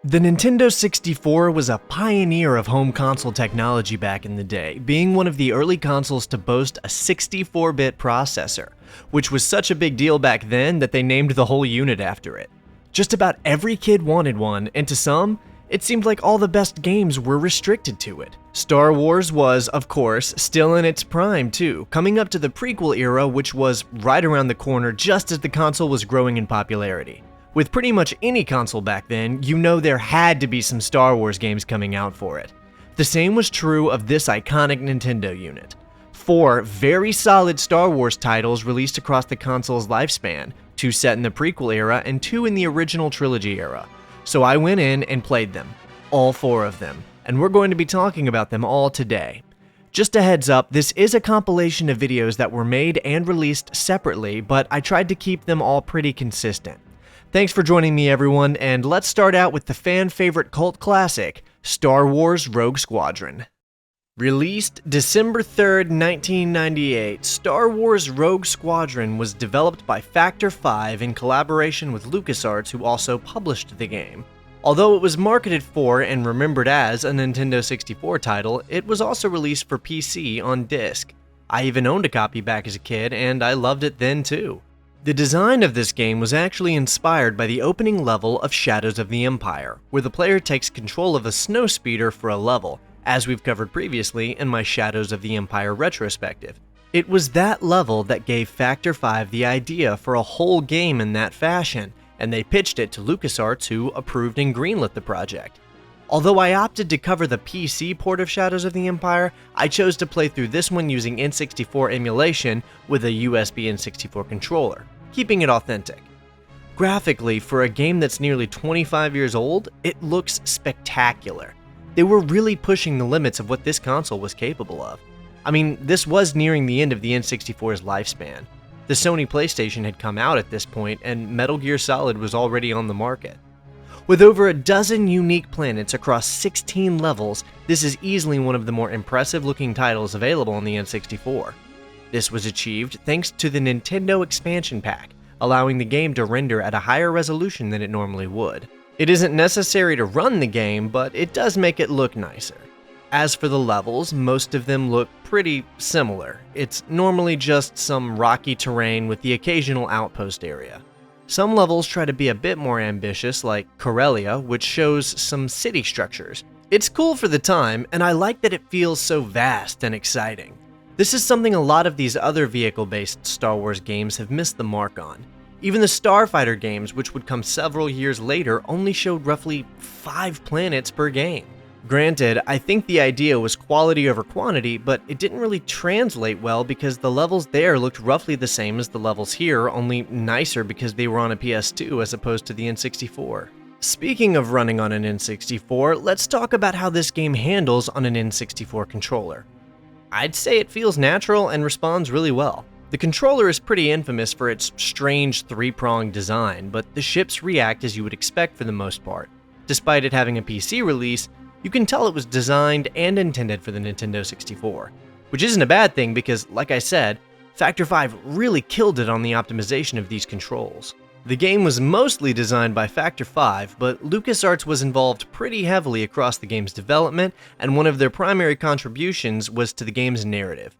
The Nintendo 64 was a pioneer of home console technology back in the day, being one of the early consoles to boast a 64-bit processor, which was such a big deal back then that they named the whole unit after it. Just about every kid wanted one, and to some, it seemed like all the best games were restricted to it. Star Wars was, of course, still in its prime too, coming up to the prequel era, which was right around the corner just as the console was growing in popularity. With pretty much any console back then, you know there had to be some Star Wars games coming out for it. The same was true of this iconic Nintendo unit. 4 very solid Star Wars titles released across the console's lifespan, 2 set in the prequel era and 2 in the original trilogy era. So I went in and played them, all 4 of them, and we're going to be talking about them all today. Just a heads up, this is a compilation of videos that were made and released separately, but I tried to keep them all pretty consistent. Thanks for joining me, everyone, and let's start out with the fan-favorite cult classic, Star Wars Rogue Squadron. Released December 3rd, 1998, Star Wars Rogue Squadron was developed by Factor 5 in collaboration with LucasArts, who also published the game. Although it was marketed for and remembered as a Nintendo 64 title, it was also released for PC on disc. I even owned a copy back as a kid, and I loved it then too. The design of this game was actually inspired by the opening level of Shadows of the Empire, where the player takes control of a snowspeeder for a level, as we've covered previously in my Shadows of the Empire retrospective. It was that level that gave Factor 5 the idea for a whole game in that fashion, and they pitched it to LucasArts, who approved and greenlit the project. Although I opted to cover the PC port of Shadows of the Empire, I chose to play through this one using N64 emulation with a USB N64 controller, keeping it authentic. Graphically, for a game that's nearly 25 years old, it looks spectacular. They were really pushing the limits of what this console was capable of. I mean, this was nearing the end of the N64's lifespan. The Sony PlayStation had come out at this point, and Metal Gear Solid was already on the market. With over a dozen unique planets across 16 levels, this is easily one of the more impressive-looking titles available on the N64. This was achieved thanks to the Nintendo Expansion Pack, allowing the game to render at a higher resolution than it normally would. It isn't necessary to run the game, but it does make it look nicer. As for the levels, most of them look pretty similar. It's normally just some rocky terrain with the occasional outpost area. Some levels try to be a bit more ambitious, like Corellia, which shows some city structures. It's cool for the time, and I like that it feels so vast and exciting. This is something a lot of these other vehicle-based Star Wars games have missed the mark on. Even the Starfighter games, which would come several years later, only showed roughly 5 planets per game. Granted, I think the idea was quality over quantity, but it didn't really translate well because the levels there looked roughly the same as the levels here, only nicer because they were on a PS2 as opposed to the N64. Speaking of running on an N64, let's talk about how this game handles on an N64 controller. I'd say it feels natural and responds really well. The controller is pretty infamous for its strange 3-pronged design, but the ships react as you would expect for the most part. Despite it having a PC release, you can tell it was designed and intended for the Nintendo 64, which isn't a bad thing because, like I said, Factor 5 really killed it on the optimization of these controls. The game was mostly designed by Factor 5, but LucasArts was involved pretty heavily across the game's development, and one of their primary contributions was to the game's narrative.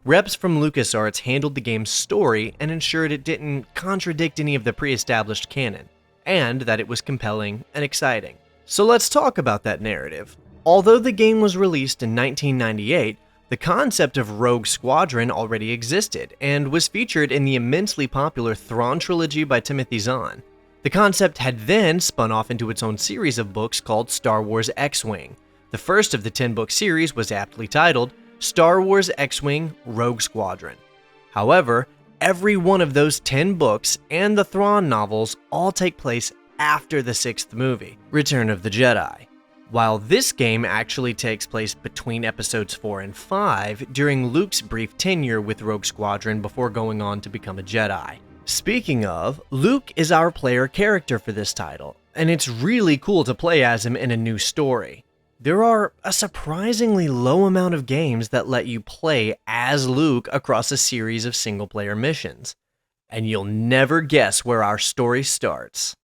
Reps from LucasArts handled the game's story and ensured it didn't contradict any of the pre-established canon, and that it was compelling and exciting. So let's talk about that narrative. Although the game was released in 1998, the concept of Rogue Squadron already existed, and was featured in the immensely popular Thrawn trilogy by Timothy Zahn. The concept had then spun off into its own series of books called Star Wars X-Wing. The first of the 10-book series was aptly titled Star Wars X-Wing Rogue Squadron. However, every one of those 10 books and the Thrawn novels all take place after the 6th movie, Return of the Jedi, while this game actually takes place between episodes 4 and 5 during Luke's brief tenure with Rogue Squadron before going on to become a Jedi. Speaking of, Luke is our player character for this title, and it's really cool to play as him in a new story. There are a surprisingly low amount of games that let you play as Luke across a series of single-player missions, and you'll never guess where our story starts.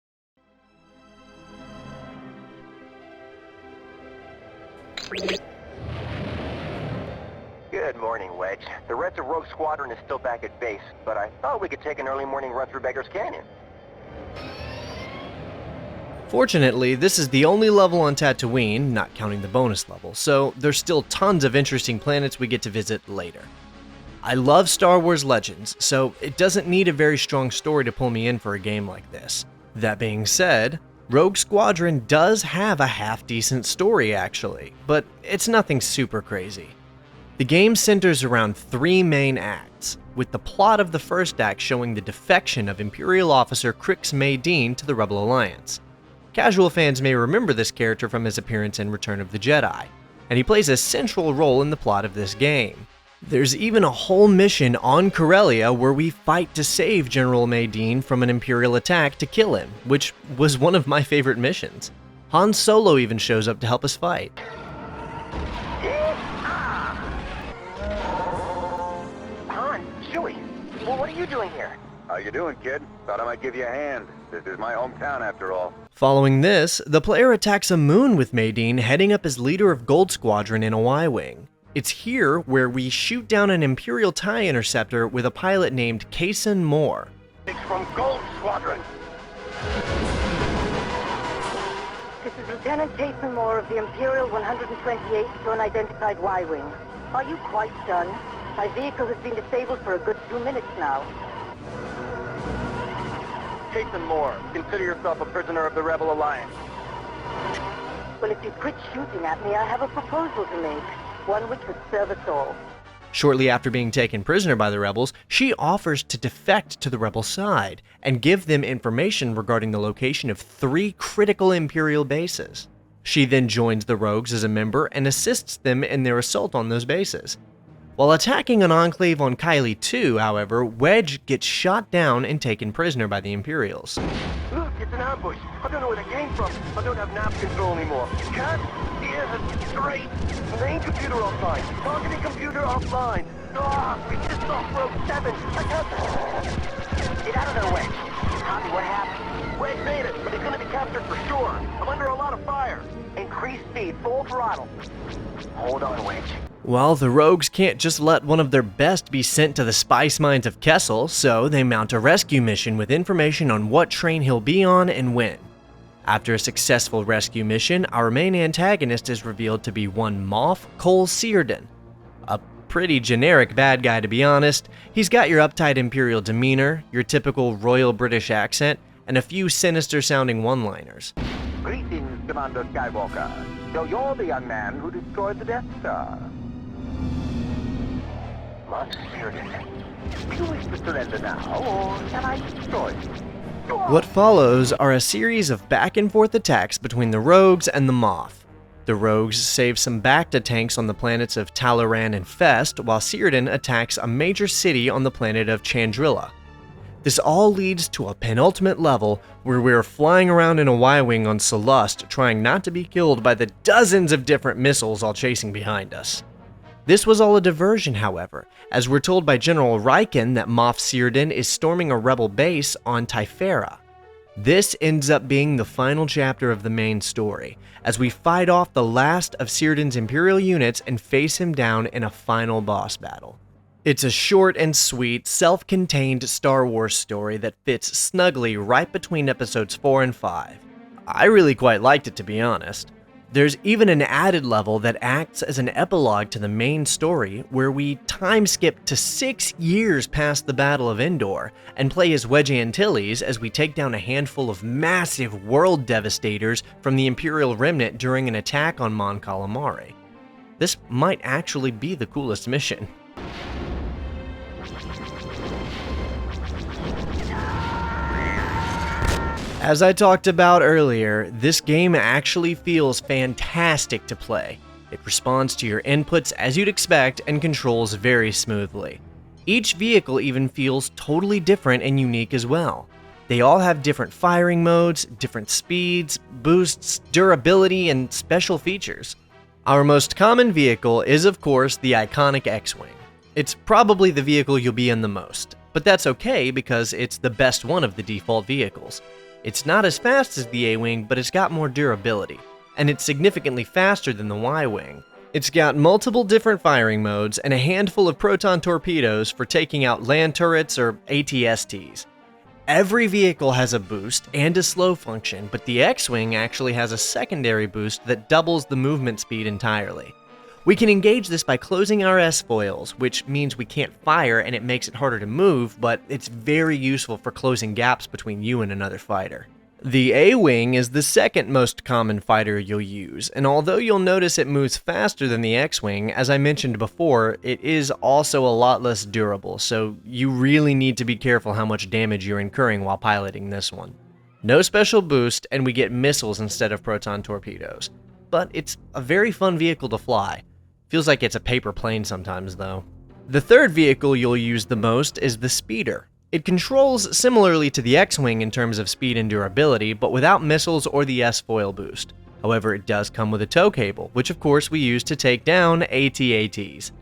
Good morning, Wedge. The rest of Rogue Squadron is still back at base, but I thought we could take an early morning run through Beggar's Canyon. Fortunately, this is the only level on Tatooine, not counting the bonus level, so there's still tons of interesting planets we get to visit later. I love Star Wars Legends, so it doesn't need a very strong story to pull me in for a game like this. That being said, Rogue Squadron does have a half-decent story actually, but it's nothing super crazy. The game centers around 3 main acts, with the plot of the first act showing the defection of Imperial officer Crix Maydeen to the Rebel Alliance. Casual fans may remember this character from his appearance in Return of the Jedi, and he plays a central role in the plot of this game. There's even a whole mission on Corellia where we fight to save General Maydeen from an Imperial attack to kill him, which was one of my favorite missions. Han Solo even shows up to help us fight. Han, Chewie, well, what are you doing here? How you doing, kid? Thought I might give you a hand. This is my hometown after all. Following this, the player attacks a moon with Maydeen heading up as leader of Gold Squadron in a Y-Wing. It's here where we shoot down an Imperial TIE interceptor with a pilot named Kason Moore. It's from Gold Squadron. This is Lieutenant Kason Moore of the Imperial 128th to Unidentified Y-Wing. Are you quite done? My vehicle has been disabled for a good 2 minutes now. Kason Moore, consider yourself a prisoner of the Rebel Alliance. Well, if you quit shooting at me, I have a proposal to make. One which would serve us all. Shortly after being taken prisoner by the rebels, she offers to defect to the rebel side and give them information regarding the location of 3 critical Imperial bases. She then joins the rogues as a member and assists them in their assault on those bases. While attacking an enclave on Kylie 2, however, Wedge gets shot down and taken prisoner by the Imperials. Look, it's an ambush. I don't know where they came from. I don't have nav control anymore. You can't? Yeah, great. Main computer offline. Targeting computer offline. We just lost Rogue 7. I can't... Get out of there, Wedge. Copy, what happened? Wedge made it, but he's gonna be captured for sure. I'm under a lot of fire. Increase speed, full throttle. Hold on, Wedge. Well, the rogues can't just let one of their best be sent to the spice mines of Kessel, so they mount a rescue mission with information on what train he'll be on and when. After a successful rescue mission, our main antagonist is revealed to be one Moff Cole Searden. A pretty generic bad guy, to be honest. He's got your uptight Imperial demeanor, your typical Royal British accent, and a few sinister-sounding one-liners. Greetings, Commander Skywalker. So you're the young man who destroyed the Death Star. Moff Searden. Do you wish to surrender now, or can I destroy you? What follows are a series of back-and-forth attacks between the rogues and the Moff. The rogues save some Bacta tanks on the planets of Talaran and Fest, while Searden attacks a major city on the planet of Chandrilla. This all leads to a penultimate level where we're flying around in a Y-Wing on Salust trying not to be killed by the dozens of different missiles all chasing behind us. This was all a diversion, however, as we're told by General Riken that Moff Searden is storming a rebel base on Typhera. This ends up being the final chapter of the main story, as we fight off the last of Searden's Imperial units and face him down in a final boss battle. It's a short and sweet, self-contained Star Wars story that fits snugly right between episodes 4 and 5. I really quite liked it, to be honest. There's even an added level that acts as an epilogue to the main story, where we time skip to 6 years past the Battle of Endor and play as Wedge Antilles as we take down a handful of massive world devastators from the Imperial Remnant during an attack on Mon Calamari. This might actually be the coolest mission. As I talked about earlier, this game actually feels fantastic to play. It responds to your inputs as you'd expect and controls very smoothly. Each vehicle even feels totally different and unique as well. They all have different firing modes, different speeds, boosts, durability, and special features. Our most common vehicle is, of course, the iconic X-Wing. It's probably the vehicle you'll be in the most, but that's okay because it's the best one of the default vehicles. It's not as fast as the A-Wing, but it's got more durability. and it's significantly faster than the Y-Wing. It's got multiple different firing modes and a handful of proton torpedoes for taking out land turrets or AT-STs. Every vehicle has a boost and a slow function, but the X-Wing actually has a secondary boost that doubles the movement speed entirely. We can engage this by closing our S-foils, which means we can't fire and it makes it harder to move, but it's very useful for closing gaps between you and another fighter. The A-Wing is the second most common fighter you'll use, and although you'll notice it moves faster than the X-Wing, as I mentioned before, it is also a lot less durable, so you really need to be careful how much damage you're incurring while piloting this one. No special boost, and we get missiles instead of proton torpedoes. But it's a very fun vehicle to fly. Feels like it's a paper plane sometimes, though. The third vehicle you'll use the most is the Speeder. It controls similarly to the X-Wing in terms of speed and durability, but without missiles or the S-foil boost. However, it does come with a tow cable, which of course we use to take down AT-ATs.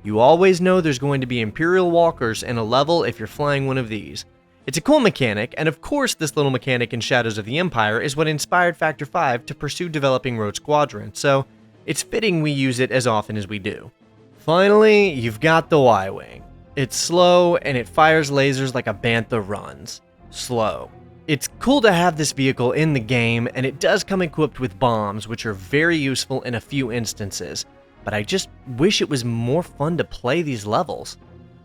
You always know there's going to be Imperial walkers in a level if you're flying one of these. It's a cool mechanic, and of course this little mechanic in Shadows of the Empire is what inspired Factor 5 to pursue developing Rogue Squadron, so it's fitting we use it as often as we do. Finally, you've got the Y-Wing. It's slow, and it fires lasers like a bantha runs. Slow. It's cool to have this vehicle in the game, and it does come equipped with bombs, which are very useful in a few instances, but I just wish it was more fun to play these levels.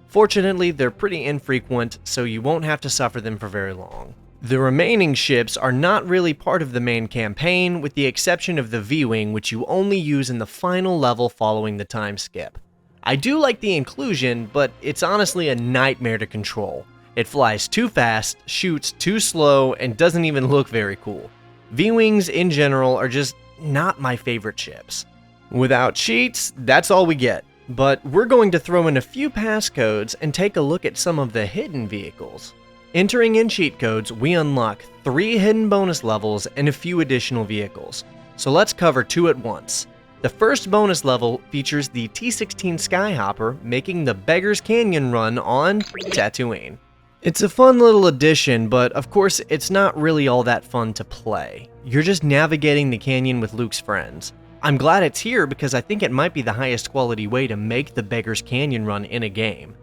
Fortunately, they're pretty infrequent, so you won't have to suffer them for very long. The remaining ships are not really part of the main campaign, with the exception of the V-Wing, which you only use in the final level following the time skip. I do like the inclusion, but it's honestly a nightmare to control. It flies too fast, shoots too slow, and doesn't even look very cool. V-Wings in general are just not my favorite ships. Without cheats, that's all we get. But we're going to throw in a few passcodes and take a look at some of the hidden vehicles. Entering in cheat codes, we unlock 3 hidden bonus levels and a few additional vehicles. So let's cover 2 at once. The first bonus level features the T-16 Skyhopper making the Beggar's Canyon run on Tatooine. It's a fun little addition, but of course it's not really all that fun to play. You're just navigating the canyon with Luke's friends. I'm glad it's here because I think it might be the highest quality way to make the Beggar's Canyon run in a game.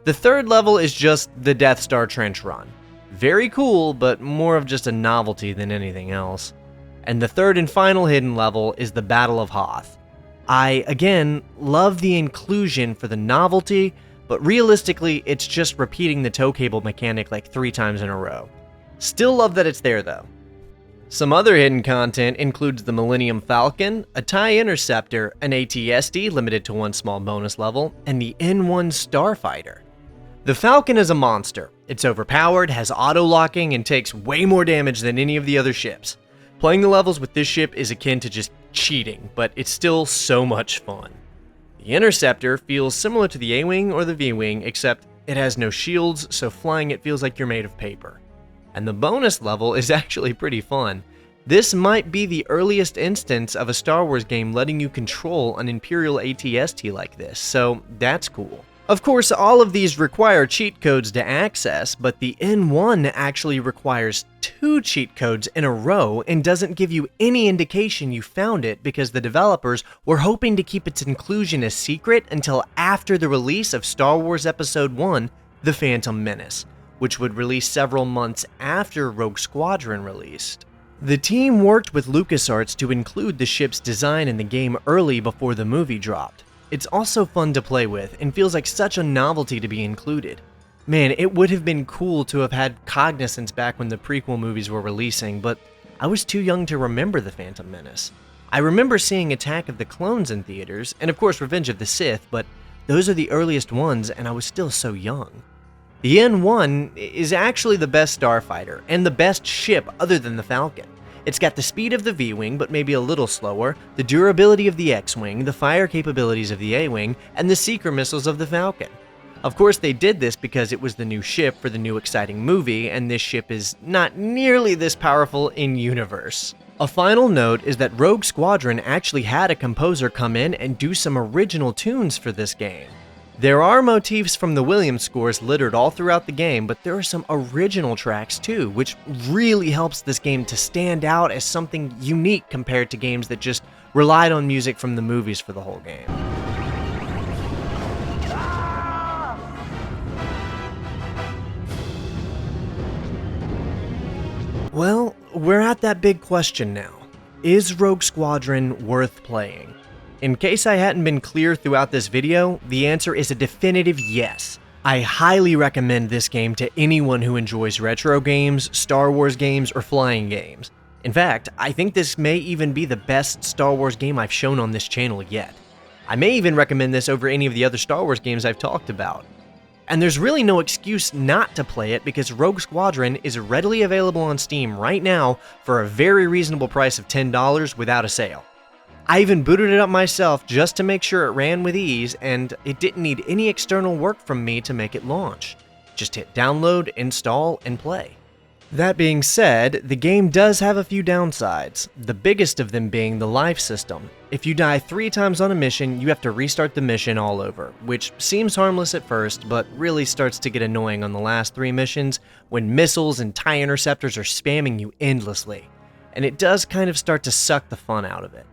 The third level is just the Death Star Trench Run. Very cool, but more of just a novelty than anything else. And the third and final hidden level is the Battle of Hoth. I, again, love the inclusion for the novelty, but realistically, it's just repeating the tow cable mechanic like 3 times in a row. Still love that it's there, though. Some other hidden content includes the Millennium Falcon, a TIE Interceptor, an AT-ST limited to 1 small bonus level, and the N-1 Starfighter. The Falcon is a monster. It's overpowered, has auto-locking, and takes way more damage than any of the other ships. Playing the levels with this ship is akin to just cheating, but it's still so much fun. The Interceptor feels similar to the A-Wing or the V-Wing, except it has no shields, so flying it feels like you're made of paper. And the bonus level is actually pretty fun. This might be the earliest instance of a Star Wars game letting you control an Imperial AT-ST like this, so that's cool. Of course, all of these require cheat codes to access, but the N1 actually requires 2 cheat codes in a row and doesn't give you any indication you found it because the developers were hoping to keep its inclusion a secret until after the release of Star Wars Episode 1, The Phantom Menace, which would release several months after Rogue Squadron released. The team worked with LucasArts to include the ship's design in the game early before the movie dropped. It's also fun to play with and feels like such a novelty to be included. Man, it would have been cool to have had Cognizance back when the prequel movies were releasing, but I was too young to remember The Phantom Menace. I remember seeing Attack of the Clones in theaters, and of course Revenge of the Sith, but those are the earliest ones and I was still so young. The N1 is actually the best starfighter, and the best ship other than the Falcon. It's got the speed of the V-Wing, but maybe a little slower, the durability of the X-Wing, the fire capabilities of the A-Wing, and the seeker missiles of the Falcon. Of course, they did this because it was the new ship for the new exciting movie, and this ship is not nearly this powerful in-universe. A final note is that Rogue Squadron actually had a composer come in and do some original tunes for this game. There are motifs from the Williams scores littered all throughout the game, but there are some original tracks too, which really helps this game to stand out as something unique compared to games that just relied on music from the movies for the whole game. Well, we're at that big question now. Is Rogue Squadron worth playing? In case I hadn't been clear throughout this video, the answer is a definitive yes. I highly recommend this game to anyone who enjoys retro games, Star Wars games, or flying games. In fact, I think this may even be the best Star Wars game I've shown on this channel yet. I may even recommend this over any of the other Star Wars games I've talked about. And there's really no excuse not to play it because Rogue Squadron is readily available on Steam right now for a very reasonable price of $10 without a sale. I even booted it up myself just to make sure it ran with ease, and it didn't need any external work from me to make it launch. Just hit download, install, and play. That being said, the game does have a few downsides, the biggest of them being the life system. If you die 3 times on a mission, you have to restart the mission all over, which seems harmless at first, but really starts to get annoying on the last 3 missions when missiles and TIE interceptors are spamming you endlessly, and it does kind of start to suck the fun out of it.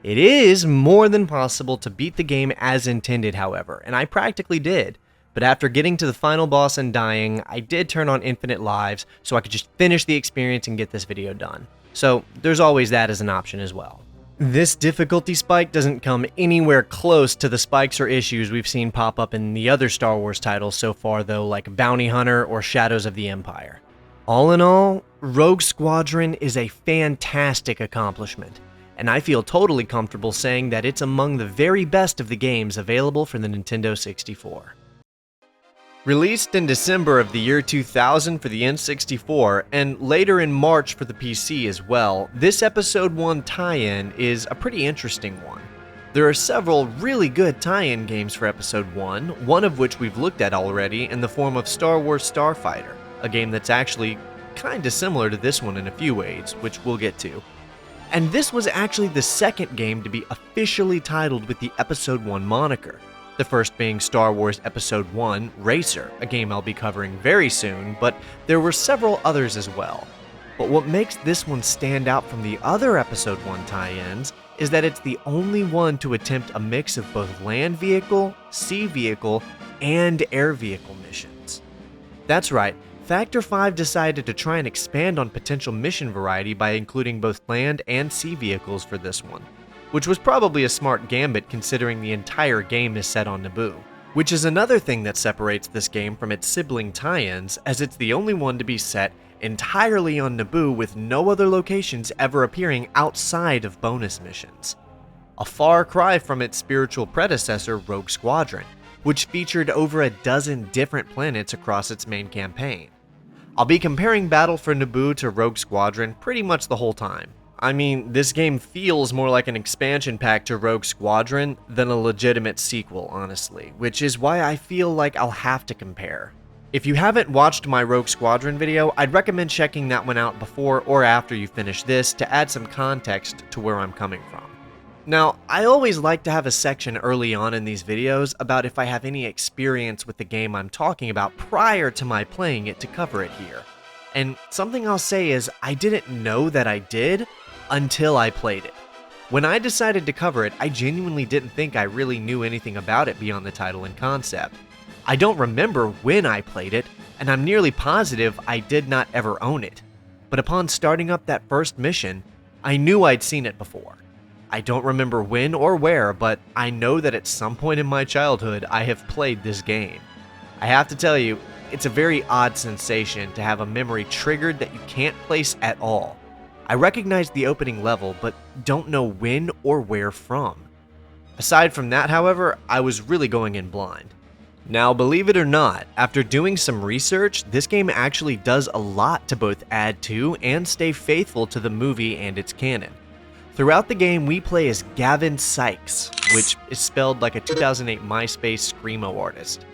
It is more than possible to beat the game as intended, however, and I practically did. But after getting to the final boss and dying, I did turn on infinite lives so I could just finish the experience and get this video done. So there's always that as an option as well. This difficulty spike doesn't come anywhere close to the spikes or issues we've seen pop up in the other Star Wars titles so far though, like Bounty Hunter or Shadows of the Empire. All in all, Rogue Squadron is a fantastic accomplishment, and I feel totally comfortable saying that it's among the very best of the games available for the Nintendo 64. Released in December of the year 2000 for the N64, and later in March for the PC as well, this Episode 1 tie-in is a pretty interesting one. There are several really good tie-in games for Episode 1, one of which we've looked at already in the form of Star Wars Starfighter, a game that's actually kinda similar to this one in a few ways, which we'll get to. And this was actually the second game to be officially titled with the Episode 1 moniker. The first being Star Wars Episode 1 Racer, a game I'll be covering very soon, but there were several others as well. But what makes this one stand out from the other Episode 1 tie-ins is that it's the only one to attempt a mix of both land vehicle, sea vehicle, and air vehicle missions. That's right, Factor 5 decided to try and expand on potential mission variety by including both land and sea vehicles for this one, which was probably a smart gambit considering the entire game is set on Naboo, which is another thing that separates this game from its sibling tie-ins, as it's the only one to be set entirely on Naboo with no other locations ever appearing outside of bonus missions. A far cry from its spiritual predecessor, Rogue Squadron, which featured over a dozen different planets across its main campaign. I'll be comparing Battle for Naboo to Rogue Squadron pretty much the whole time. I mean, this game feels more like an expansion pack to Rogue Squadron than a legitimate sequel, honestly, which is why I feel like I'll have to compare. If you haven't watched my Rogue Squadron video, I'd recommend checking that one out before or after you finish this to add some context to where I'm coming from. Now, I always like to have a section early on in these videos about if I have any experience with the game I'm talking about prior to my playing it to cover it here. And something I'll say is I didn't know that I did until I played it. When I decided to cover it, I genuinely didn't think I really knew anything about it beyond the title and concept. I don't remember when I played it, and I'm nearly positive I did not ever own it. But upon starting up that first mission, I knew I'd seen it before. I don't remember when or where, but I know that at some point in my childhood I have played this game. I have to tell you, it's a very odd sensation to have a memory triggered that you can't place at all. I recognize the opening level, but don't know when or where from. Aside from that, however, I was really going in blind. Now, believe it or not, after doing some research, this game actually does a lot to both add to and stay faithful to the movie and its canon. Throughout the game, we play as Gavin Sykes, which is spelled like a 2008 MySpace Screamo artist.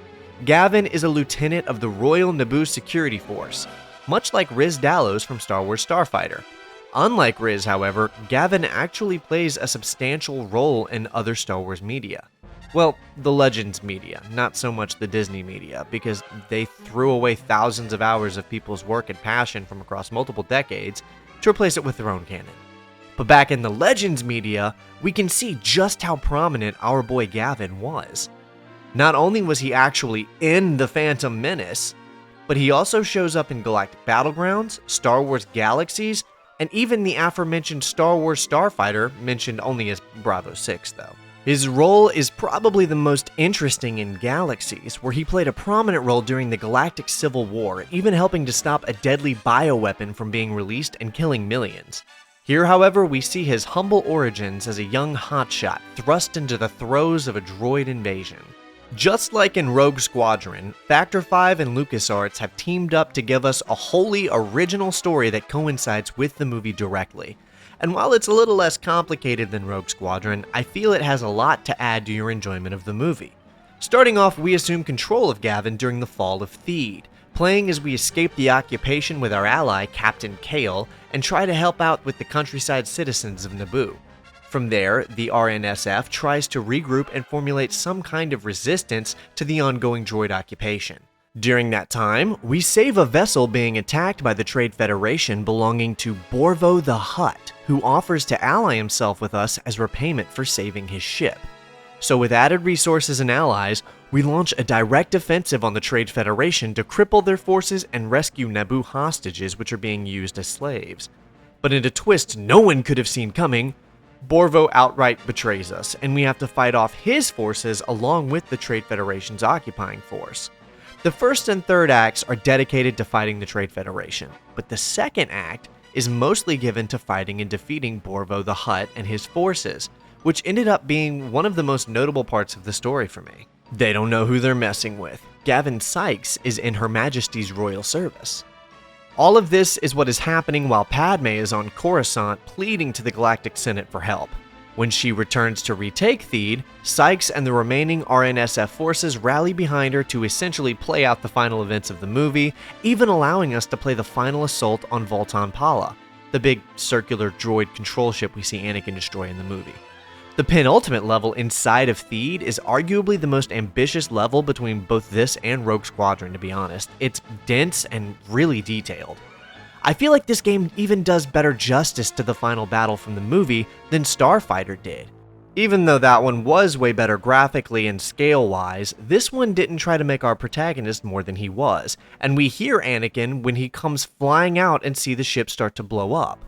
Gavin is a lieutenant of the Royal Naboo Security Force, much like Riz Dallos from Star Wars Starfighter. Unlike Riz, however, Gavin actually plays a substantial role in other Star Wars media. Well, the Legends media, not so much the Disney media, because they threw away thousands of hours of people's work and passion from across multiple decades to replace it with their own canon. But back in the Legends media, we can see just how prominent our boy Gavin was. Not only was he actually in The Phantom Menace, but he also shows up in Galactic Battlegrounds, Star Wars Galaxies, and even the aforementioned Star Wars Starfighter, mentioned only as Bravo 6 though. His role is probably the most interesting in Galaxies, where he played a prominent role during the Galactic Civil War, even helping to stop a deadly bioweapon from being released and killing millions. Here, however, we see his humble origins as a young hotshot thrust into the throes of a droid invasion. Just like in Rogue Squadron, Factor 5 and LucasArts have teamed up to give us a wholly original story that coincides with the movie directly. And while it's a little less complicated than Rogue Squadron, I feel it has a lot to add to your enjoyment of the movie. Starting off, we assume control of Gavin during the fall of Theed, playing as we escape the occupation with our ally, Captain Kale, and try to help out with the countryside citizens of Naboo. From there, the RNSF tries to regroup and formulate some kind of resistance to the ongoing droid occupation. During that time, we save a vessel being attacked by the Trade Federation belonging to Borvo the Hutt, who offers to ally himself with us as repayment for saving his ship. So with added resources and allies, we launch a direct offensive on the Trade Federation to cripple their forces and rescue Naboo hostages which are being used as slaves. But in a twist no one could have seen coming, Borvo outright betrays us, and we have to fight off his forces along with the Trade Federation's occupying force. The first and third acts are dedicated to fighting the Trade Federation, but the second act is mostly given to fighting and defeating Borvo the Hutt and his forces, which ended up being one of the most notable parts of the story for me. They don't know who they're messing with. Gavin Sykes is in Her Majesty's royal service. All of this is what is happening while Padme is on Coruscant pleading to the Galactic Senate for help. When she returns to retake Theed, Sykes and the remaining RNSF forces rally behind her to essentially play out the final events of the movie, even allowing us to play the final assault on Voltan Pala, the big circular droid control ship we see Anakin destroy in the movie. The penultimate level inside of Theed is arguably the most ambitious level between both this and Rogue Squadron, to be honest. It's dense and really detailed. I feel like this game even does better justice to the final battle from the movie than Starfighter did. Even though that one was way better graphically and scale-wise, this one didn't try to make our protagonist more than he was, and we hear Anakin when he comes flying out and see the ship start to blow up.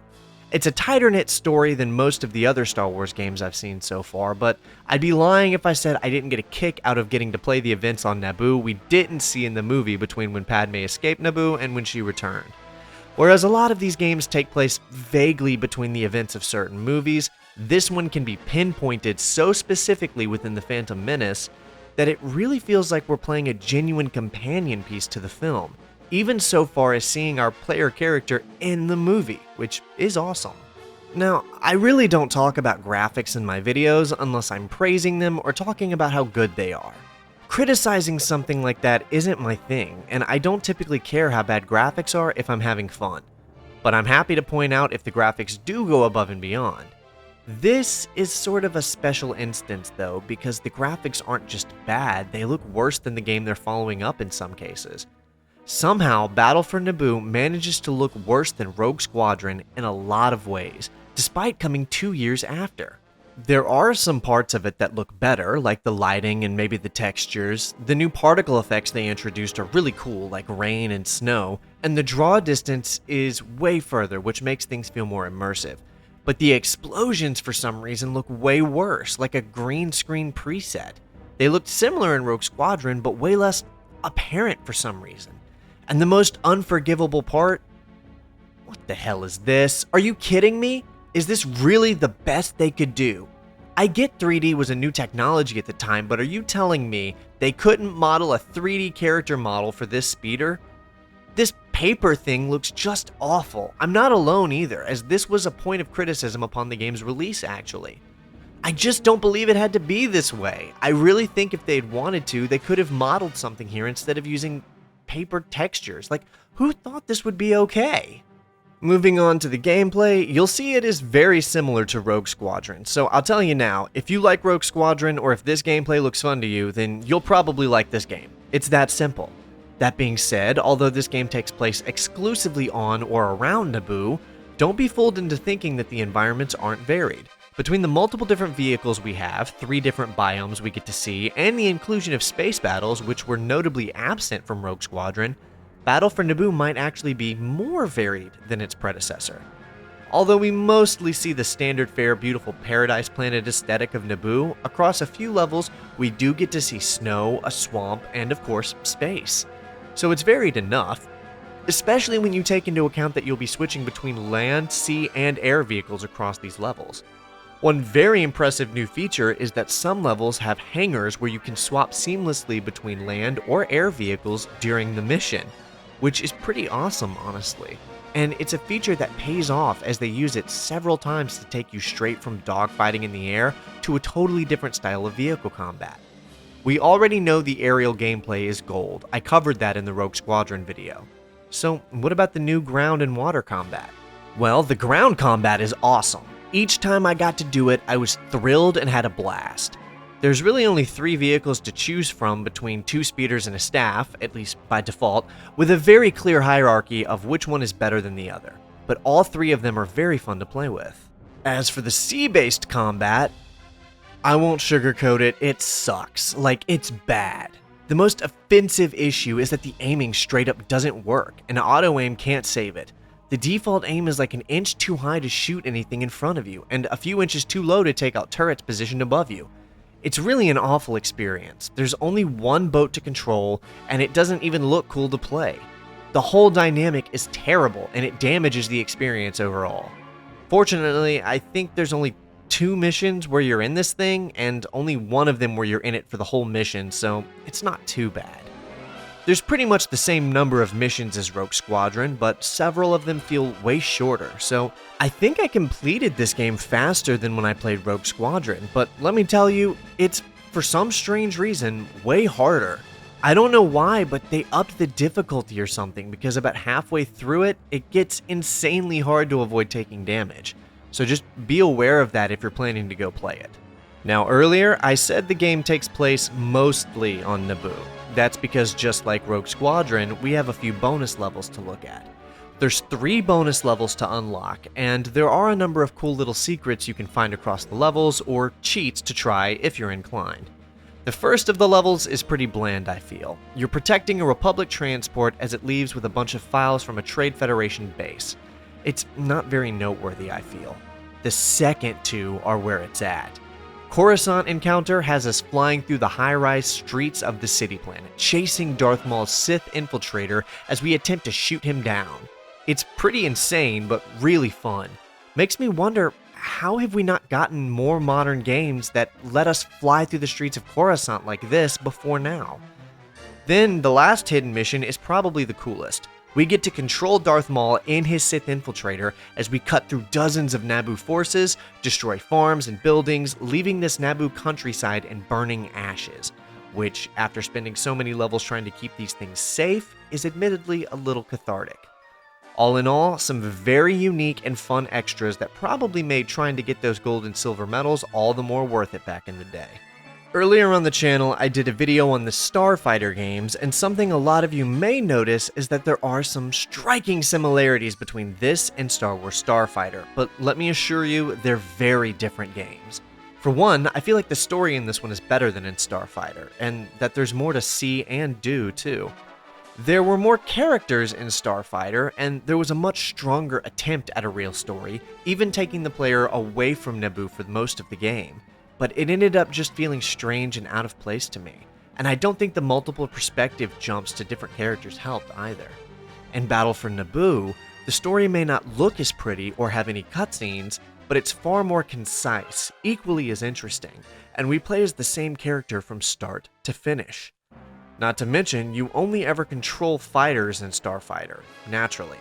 It's a tighter-knit story than most of the other Star Wars games I've seen so far, but I'd be lying if I said I didn't get a kick out of getting to play the events on Naboo we didn't see in the movie between when Padme escaped Naboo and when she returned. Whereas a lot of these games take place vaguely between the events of certain movies, this one can be pinpointed so specifically within The Phantom Menace that it really feels like we're playing a genuine companion piece to the film, even so far as seeing our player character in the movie, which is awesome. Now, I really don't talk about graphics in my videos unless I'm praising them or talking about how good they are. Criticizing something like that isn't my thing, and I don't typically care how bad graphics are if I'm having fun. But I'm happy to point out if the graphics do go above and beyond. This is sort of a special instance though, because the graphics aren't just bad, they look worse than the game they're following up in some cases. Somehow, Battle for Naboo manages to look worse than Rogue Squadron in a lot of ways, despite coming 2 years after. There are some parts of it that look better, like the lighting and maybe the textures. The new particle effects they introduced are really cool, like rain and snow, and the draw distance is way further, which makes things feel more immersive. But the explosions for some reason look way worse, like a green screen preset. They looked similar in Rogue Squadron, but way less apparent for some reason. And the most unforgivable part? What the hell is this? Are you kidding me? Is this really the best they could do? I get 3D was a new technology at the time, but are you telling me they couldn't model a 3D character model for this speeder? This paper thing looks just awful. I'm not alone either, as this was a point of criticism upon the game's release actually. I just don't believe it had to be this way. I really think if they'd wanted to, they could have modeled something here instead of using paper textures. Like, who thought this would be okay? Moving on to the gameplay, you'll see it is very similar to Rogue Squadron, so I'll tell you now, if you like Rogue Squadron or if this gameplay looks fun to you, then you'll probably like this game. It's that simple. That being said, although this game takes place exclusively on or around Naboo, don't be fooled into thinking that the environments aren't varied. Between the multiple different vehicles we have, 3 different biomes we get to see, and the inclusion of space battles, which were notably absent from Rogue Squadron, Battle for Naboo might actually be more varied than its predecessor. Although we mostly see the standard fare beautiful paradise planet aesthetic of Naboo, across a few levels we do get to see snow, a swamp, and of course space. So it's varied enough, especially when you take into account that you'll be switching between land, sea, and air vehicles across these levels. One very impressive new feature is that some levels have hangars where you can swap seamlessly between land or air vehicles during the mission, which is pretty awesome, honestly. And it's a feature that pays off as they use it several times to take you straight from dogfighting in the air to a totally different style of vehicle combat. We already know the aerial gameplay is gold. I covered that in the Rogue Squadron video. So what about the new ground and water combat? Well, the ground combat is awesome. Each time I got to do it, I was thrilled and had a blast. There's really only 3 vehicles to choose from between 2 speeders and a staff, at least by default, with a very clear hierarchy of which one is better than the other, but all 3 of them are very fun to play with. As for the sea-based combat, I won't sugarcoat it, it sucks. Like, it's bad. The most offensive issue is that the aiming straight up doesn't work, and auto-aim can't save it. The default aim is like an inch too high to shoot anything in front of you, and a few inches too low to take out turrets positioned above you. It's really an awful experience. There's only one boat to control, and it doesn't even look cool to play. The whole dynamic is terrible, and it damages the experience overall. Fortunately, I think there's only 2 missions where you're in this thing, and only one of them where you're in it for the whole mission, so it's not too bad. There's pretty much the same number of missions as Rogue Squadron, but several of them feel way shorter, so I think I completed this game faster than when I played Rogue Squadron, but let me tell you, it's, for some strange reason, way harder. I don't know why, but they upped the difficulty or something, because about halfway through it, it gets insanely hard to avoid taking damage. So just be aware of that if you're planning to go play it. Now earlier, I said the game takes place mostly on Naboo. That's because just like Rogue Squadron, we have a few bonus levels to look at. There's 3 bonus levels to unlock, and there are a number of cool little secrets you can find across the levels, or cheats to try if you're inclined. The first of the levels is pretty bland, I feel. You're protecting a Republic transport as it leaves with a bunch of files from a Trade Federation base. It's not very noteworthy, I feel. The second 2 are where it's at. Coruscant encounter has us flying through the high-rise streets of the city planet, chasing Darth Maul's Sith infiltrator as we attempt to shoot him down. It's pretty insane, but really fun. Makes me wonder, how have we not gotten more modern games that let us fly through the streets of Coruscant like this before now? Then, the last hidden mission is probably the coolest. We get to control Darth Maul and his Sith infiltrator as we cut through dozens of Naboo forces, destroy farms and buildings, leaving this Naboo countryside in burning ashes, which, after spending so many levels trying to keep these things safe, is admittedly a little cathartic. All in all, some very unique and fun extras that probably made trying to get those gold and silver medals all the more worth it back in the day. Earlier on the channel, I did a video on the Starfighter games, and something a lot of you may notice is that there are some striking similarities between this and Star Wars Starfighter, but let me assure you, they're very different games. For one, I feel like the story in this one is better than in Starfighter, and that there's more to see and do, too. There were more characters in Starfighter, and there was a much stronger attempt at a real story, even taking the player away from Naboo for most of the game. But it ended up just feeling strange and out of place to me, and I don't think the multiple perspective jumps to different characters helped either. In Battle for Naboo, the story may not look as pretty or have any cutscenes, but it's far more concise, equally as interesting, and we play as the same character from start to finish. Not to mention, you only ever control fighters in Starfighter, naturally.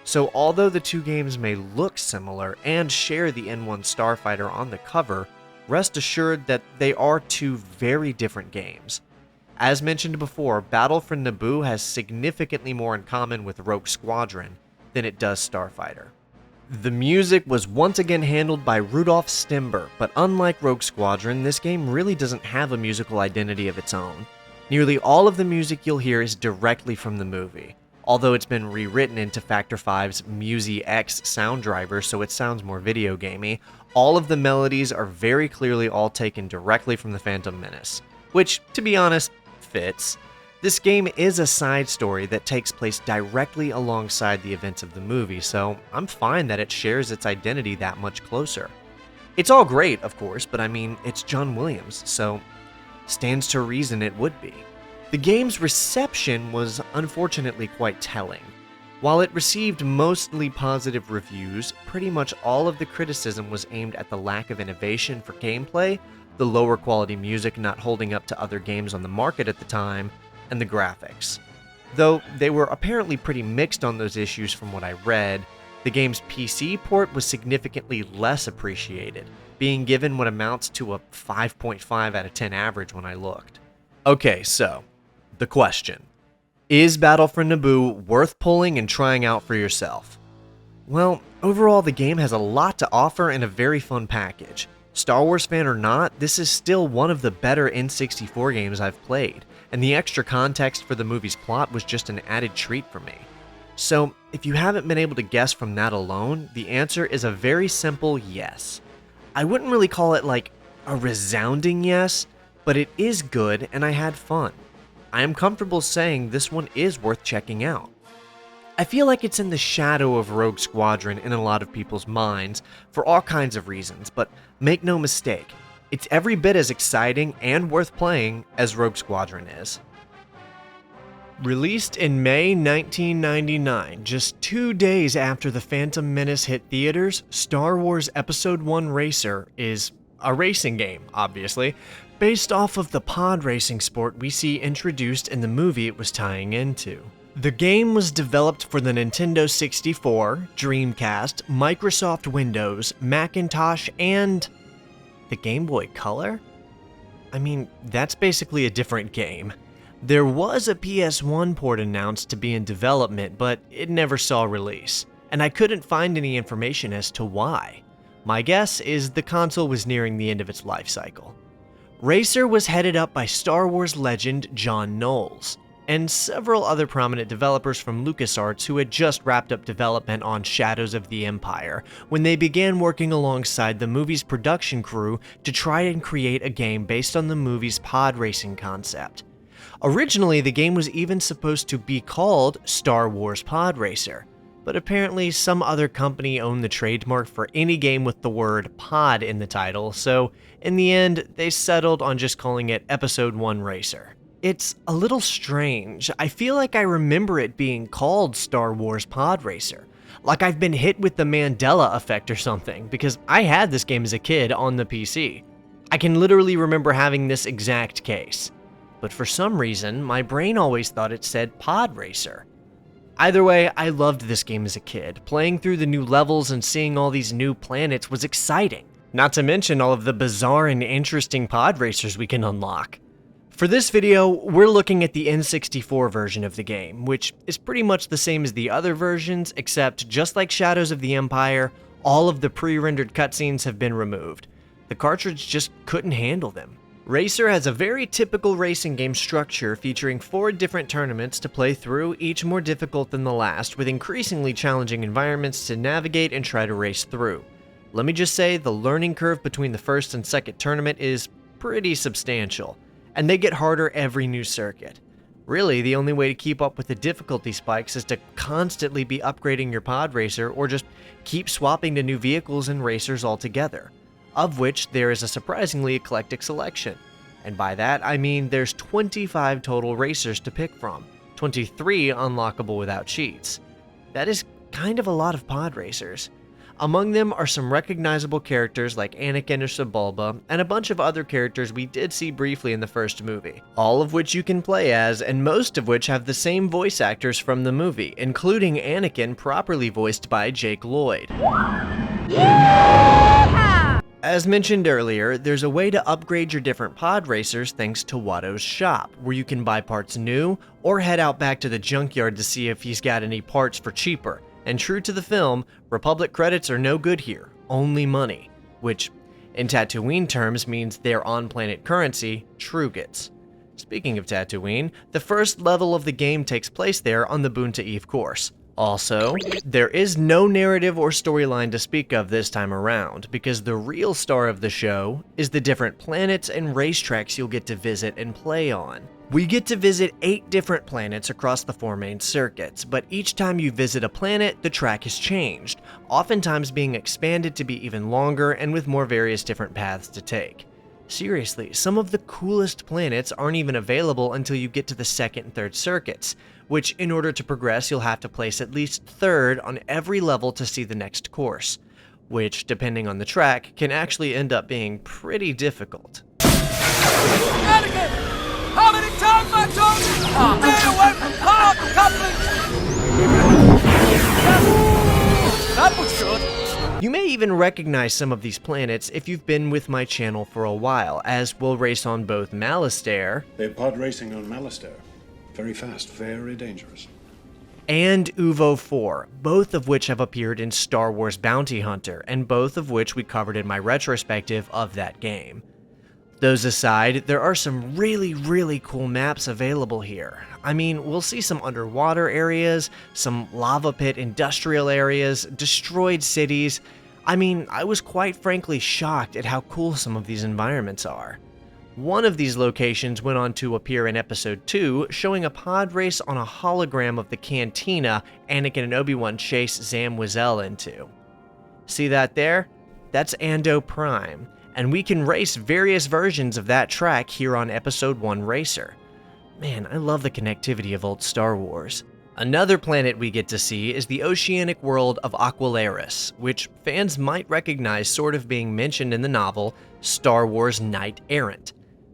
So although the 2 games may look similar and share the N1 Starfighter on the cover, rest assured that they are 2 very different games. As mentioned before, Battle for Naboo has significantly more in common with Rogue Squadron, than it does Starfighter. The music was once again handled by Rudolf Stimber, but unlike Rogue Squadron, this game really doesn't have a musical identity of its own. Nearly all of the music you'll hear is directly from the movie, although it's been rewritten into Factor 5's Musi X sound driver so it sounds more video gamey. All of the melodies are very clearly all taken directly from The Phantom Menace, which, to be honest, fits. This game is a side story that takes place directly alongside the events of the movie, so I'm fine that it shares its identity that much closer. It's all great, of course, but I mean, it's John Williams, so stands to reason it would be. The game's reception was unfortunately quite telling. While it received mostly positive reviews, pretty much all of the criticism was aimed at the lack of innovation for gameplay, the lower quality music not holding up to other games on the market at the time, and the graphics. Though they were apparently pretty mixed on those issues from what I read, the game's PC port was significantly less appreciated, being given what amounts to a 5.5 out of 10 average when I looked. Okay, so, the question. Is Battle for Naboo worth pulling and trying out for yourself? Well, overall the game has a lot to offer and a very fun package. Star Wars fan or not, this is still one of the better N64 games I've played, and the extra context for the movie's plot was just an added treat for me. So, if you haven't been able to guess from that alone, the answer is a very simple yes. I wouldn't really call it like a resounding yes, but it is good and I had fun. I am comfortable saying this one is worth checking out. I feel like it's in the shadow of Rogue Squadron in a lot of people's minds for all kinds of reasons, but make no mistake, it's every bit as exciting and worth playing as Rogue Squadron is. Released in May 1999, just 2 days after The Phantom Menace hit theaters, Star Wars Episode 1 Racer is a racing game, obviously, based off of the pod racing sport we see introduced in the movie it was tying into. The game was developed for the Nintendo 64, Dreamcast, Microsoft Windows, Macintosh, and the Game Boy Color? I mean, that's basically a different game. There was a PS1 port announced to be in development, but it never saw release, and I couldn't find any information as to why. My guess is the console was nearing the end of its life cycle. Racer was headed up by Star Wars legend John Knowles, and several other prominent developers from LucasArts who had just wrapped up development on Shadows of the Empire when they began working alongside the movie's production crew to try and create a game based on the movie's pod racing concept. Originally, the game was even supposed to be called Star Wars Pod Racer, but apparently some other company owned the trademark for any game with the word pod in the title, so in the end, they settled on just calling it Episode 1 Racer. It's a little strange. I feel like I remember it being called Star Wars Pod Racer. Like I've been hit with the Mandela effect or something, because I had this game as a kid on the PC. I can literally remember having this exact case. But for some reason, my brain always thought it said Pod Racer. Either way, I loved this game as a kid. Playing through the new levels and seeing all these new planets was exciting. Not to mention all of the bizarre and interesting pod racers we can unlock. For this video, we're looking at the N64 version of the game, which is pretty much the same as the other versions, except just like Shadows of the Empire, all of the pre-rendered cutscenes have been removed. The cartridge just couldn't handle them. Racer has a very typical racing game structure featuring 4 different tournaments to play through, each more difficult than the last, with increasingly challenging environments to navigate and try to race through. Let me just say, the learning curve between the first and second tournament is pretty substantial, and they get harder every new circuit. Really, the only way to keep up with the difficulty spikes is to constantly be upgrading your pod racer or just keep swapping to new vehicles and racers altogether, of which there is a surprisingly eclectic selection. And by that, I mean there's 25 total racers to pick from, 23 unlockable without cheats. That is kind of a lot of pod racers. Among them are some recognizable characters like Anakin or Sebulba, and a bunch of other characters we did see briefly in the first movie, all of which you can play as, and most of which have the same voice actors from the movie, including Anakin, properly voiced by Jake Lloyd. As mentioned earlier, there's a way to upgrade your different pod racers thanks to Watto's shop, where you can buy parts new, or head out back to the junkyard to see if he's got any parts for cheaper, And true to the film, Republic credits are no good here, only money, which in Tatooine terms means their on-planet currency, Trugets. Speaking of Tatooine, the first level of the game takes place there on the Boonta Eve course. Also, there is no narrative or storyline to speak of this time around, because the real star of the show is the different planets and racetracks you'll get to visit and play on. We get to visit 8 different planets across the 4 main circuits, but each time you visit a planet, the track has changed, oftentimes being expanded to be even longer and with more various different paths to take. Seriously, some of the coolest planets aren't even available until you get to the 2nd and 3rd circuits, which in order to progress you'll have to place at least 3rd on every level to see the next course, which, depending on the track, can actually end up being pretty difficult. Anakin! How many times I told you? Stay away from hard couplings! That was good. You may even recognize some of these planets if you've been with my channel for a while, as we'll race on both Malastare. They're pod racing on Malastare. Very fast, very dangerous. And Uvo 4, both of which have appeared in Star Wars Bounty Hunter, and both of which we covered in my retrospective of that game. Those aside, there are some really cool maps available here. I mean, we'll see some underwater areas, some lava pit industrial areas, destroyed cities. I mean, I was quite frankly shocked at how cool some of these environments are. One of these locations went on to appear in Episode 2, showing a pod race on a hologram of the cantina Anakin and Obi-Wan chase Zam Wesell into. See that there? That's Ando Prime, and we can race various versions of that track here on Episode 1 Racer. Man, I love the connectivity of old Star Wars. Another planet we get to see is the oceanic world of Aquilaris, which fans might recognize sort of being mentioned in the novel Star Wars Knight Errant.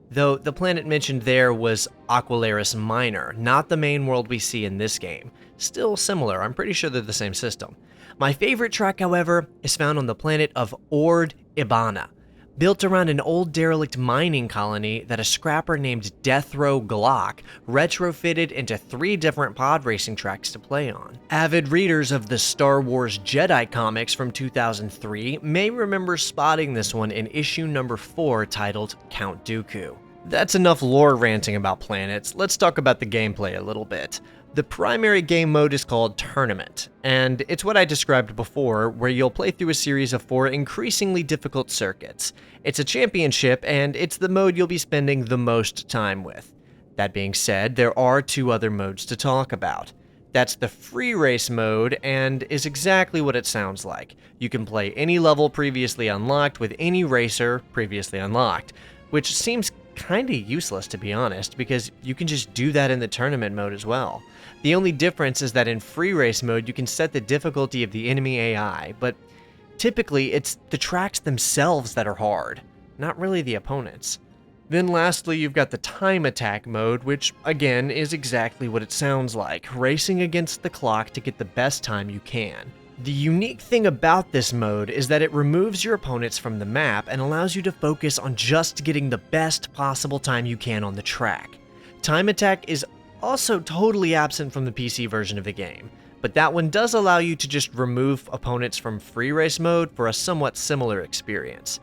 Though the planet mentioned there was Aquilaris Minor, not the main world we see in this game. Still similar, I'm pretty sure they're the same system. My favorite track, however, is found on the planet of Ord Ibana, built around an old derelict mining colony that a scrapper named Death Row Glock retrofitted into 3 different pod racing tracks to play on. Avid readers of the Star Wars Jedi comics from 2003 may remember spotting this one in issue number 4 titled Count Dooku. That's enough lore ranting about planets, let's talk about the gameplay a little bit. The primary game mode is called Tournament, and it's what I described before, where you'll play through a series of 4 increasingly difficult circuits. It's a championship, and it's the mode you'll be spending the most time with. That being said, there are 2 other modes to talk about. That's the free race mode, and is exactly what it sounds like. You can play any level previously unlocked with any racer previously unlocked, which seems kinda useless to be honest, because you can just do that in the tournament mode as well. The only difference is that in free race mode you can set the difficulty of the enemy AI, but typically it's the tracks themselves that are hard, not really the opponents. Then lastly, you've got the time attack mode, which again is exactly what it sounds like, racing against the clock to get the best time you can. The unique thing about this mode is that it removes your opponents from the map and allows you to focus on just getting the best possible time you can on the track. Time attack is also totally absent from the PC version of the game, but that one does allow you to just remove opponents from free race mode for a somewhat similar experience.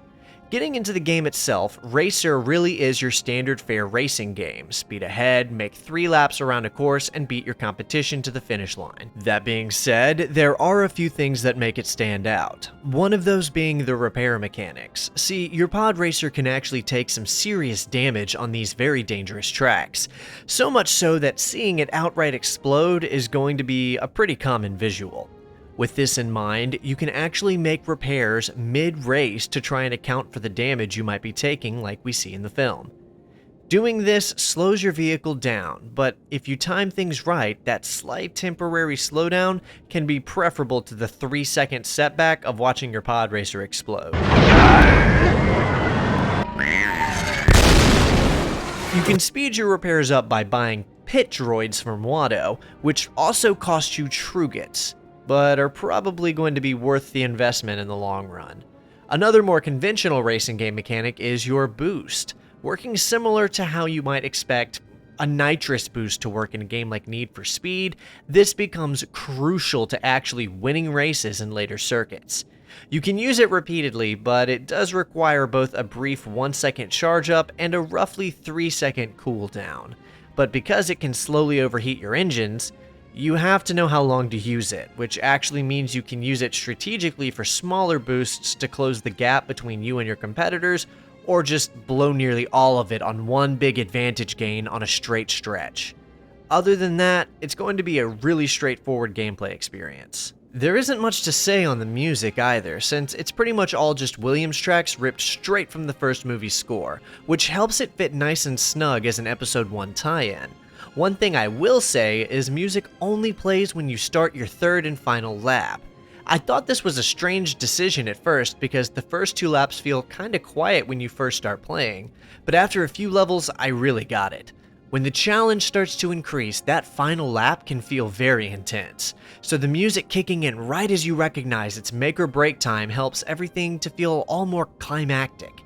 Getting into the game itself, Racer really is your standard fare racing game. Speed ahead, make 3 laps around a course, and beat your competition to the finish line. That being said, there are a few things that make it stand out. One of those being the repair mechanics. See, your pod racer can actually take some serious damage on these very dangerous tracks. So much so that seeing it outright explode is going to be a pretty common visual. With this in mind, you can actually make repairs mid-race to try and account for the damage you might be taking like we see in the film. Doing this slows your vehicle down, but if you time things right, that slight temporary slowdown can be preferable to the 3-second setback of watching your pod racer explode. You can speed your repairs up by buying pit droids from Watto, which also cost you Trugets, but are probably going to be worth the investment in the long run. Another more conventional racing game mechanic is your boost, working similar to how you might expect a nitrous boost to work in a game like Need for Speed, this becomes crucial to actually winning races in later circuits. You can use it repeatedly, but it does require both a brief 1-second charge up and a roughly 3-second cooldown. But because it can slowly overheat your engines, you have to know how long to use it, which actually means you can use it strategically for smaller boosts to close the gap between you and your competitors, or just blow nearly all of it on one big advantage gain on a straight stretch. Other than that, it's going to be a really straightforward gameplay experience. There isn't much to say on the music either, since it's pretty much all just Williams tracks ripped straight from the first movie's score, which helps it fit nice and snug as an Episode 1 tie-in. One thing I will say is music only plays when you start your third and final lap. I thought this was a strange decision at first because the first 2 laps feel kinda quiet when you first start playing, but after a few levels I really got it. When the challenge starts to increase, that final lap can feel very intense, so the music kicking in right as you recognize it's make or break time helps everything to feel all more climactic.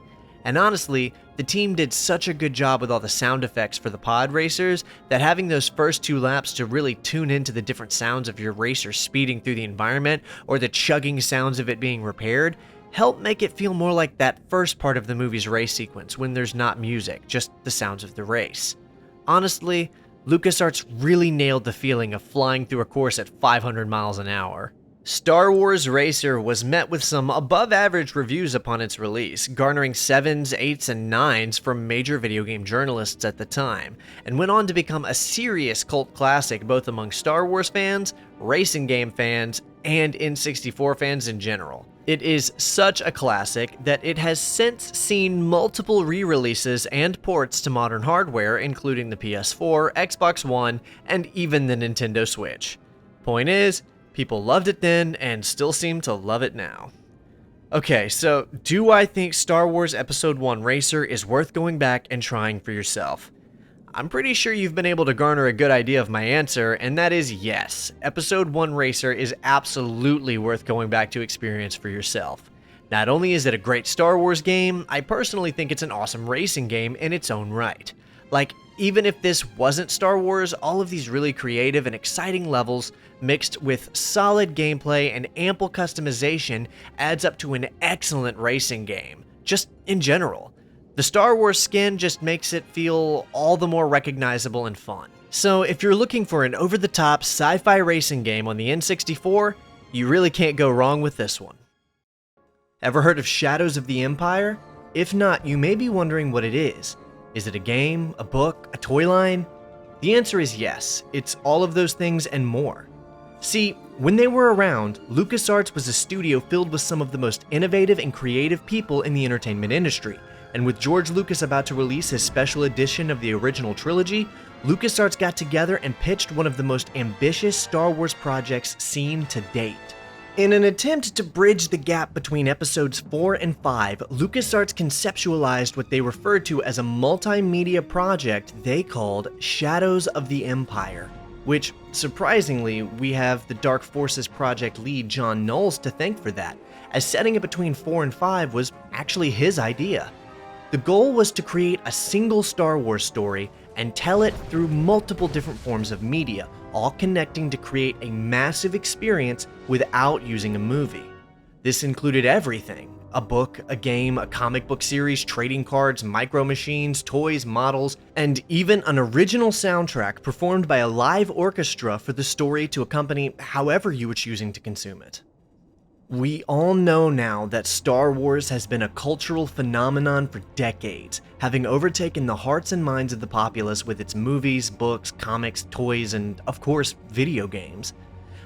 And honestly, the team did such a good job with all the sound effects for the pod racers that having those first 2 laps to really tune into the different sounds of your racer speeding through the environment or the chugging sounds of it being repaired help make it feel more like that first part of the movie's race sequence when there's not music, just the sounds of the race. Honestly, LucasArts really nailed the feeling of flying through a course at 500 miles an hour. Star Wars Racer was met with some above-average reviews upon its release, garnering 7s, 8s, and 9s from major video game journalists at the time, and went on to become a serious cult classic both among Star Wars fans, racing game fans, and N64 fans in general. It is such a classic that it has since seen multiple re-releases and ports to modern hardware, including the PS4, Xbox One, and even the Nintendo Switch. Point is, people loved it then and still seem to love it now. Okay, so do I think Star Wars Episode 1 Racer is worth going back and trying for yourself? I'm pretty sure you've been able to garner a good idea of my answer, and that is yes. Episode 1 Racer is absolutely worth going back to experience for yourself. Not only is it a great Star Wars game, I personally think it's an awesome racing game in its own right. Like, even if this wasn't Star Wars, all of these really creative and exciting levels, mixed with solid gameplay and ample customization, adds up to an excellent racing game, just in general. The Star Wars skin just makes it feel all the more recognizable and fun. So if you're looking for an over-the-top sci-fi racing game on the N64, you really can't go wrong with this one. Ever heard of Shadows of the Empire? If not, you may be wondering what it is. Is it a game, a book, a toy line? The answer is yes, it's all of those things and more. See, when they were around, LucasArts was a studio filled with some of the most innovative and creative people in the entertainment industry, and with George Lucas about to release his special edition of the original trilogy, LucasArts got together and pitched one of the most ambitious Star Wars projects seen to date. In an attempt to bridge the gap between episodes 4 and 5, LucasArts conceptualized what they referred to as a multimedia project they called Shadows of the Empire, which, surprisingly, we have the Dark Forces project lead John Knowles to thank for that, as setting it between 4 and 5 was actually his idea. The goal was to create a single Star Wars story and tell it through multiple different forms of media, all connecting to create a massive experience without using a movie. This included everything: a book, a game, a comic book series, trading cards, micro machines, toys, models, and even an original soundtrack performed by a live orchestra for the story to accompany however you were choosing to consume it. We all know now that Star Wars has been a cultural phenomenon for decades, having overtaken the hearts and minds of the populace with its movies, books, comics, toys, and, of course, video games.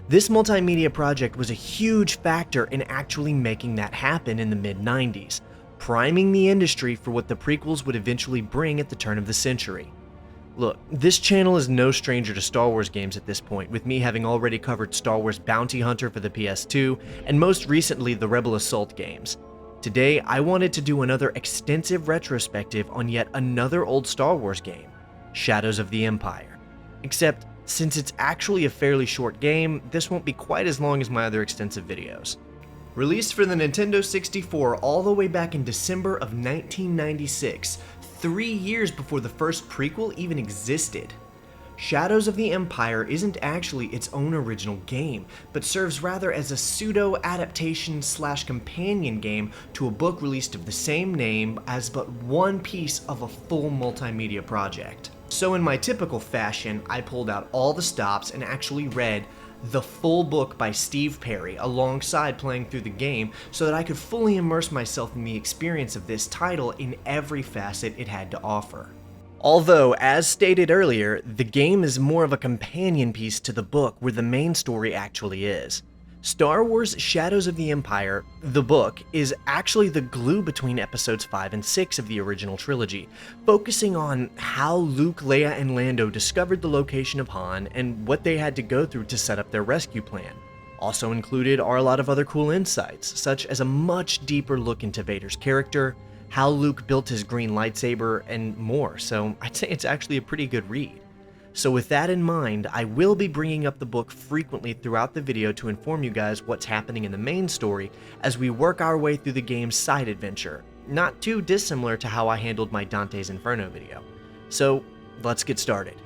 This multimedia project was a huge factor in actually making that happen in the mid-90s, priming the industry for what the prequels would eventually bring at the turn of the century. Look, this channel is no stranger to Star Wars games at this point, with me having already covered Star Wars Bounty Hunter for the PS2, and most recently the Rebel Assault games. Today, I wanted to do another extensive retrospective on yet another old Star Wars game, Shadows of the Empire. Except, since it's actually a fairly short game, this won't be quite as long as my other extensive videos. Released for the Nintendo 64 all the way back in December of 1996, 3 years before the first prequel even existed. Shadows of the Empire isn't actually its own original game, but serves rather as a pseudo-adaptation / companion game to a book released of the same name as but one piece of a full multimedia project. So in my typical fashion, I pulled out all the stops and actually read the full book by Steve Perry alongside playing through the game so that I could fully immerse myself in the experience of this title in every facet it had to offer. Although, as stated earlier, the game is more of a companion piece to the book where the main story actually is. Star Wars Shadows of the Empire, the book, is actually the glue between episodes 5 and 6 of the original trilogy, focusing on how Luke, Leia, and Lando discovered the location of Han and what they had to go through to set up their rescue plan. Also included are a lot of other cool insights, such as a much deeper look into Vader's character, how Luke built his green lightsaber, and more, so I'd say it's actually a pretty good read. So with that in mind, I will be bringing up the book frequently throughout the video to inform you guys what's happening in the main story as we work our way through the game's side adventure, not too dissimilar to how I handled my Dante's Inferno video. So let's get started.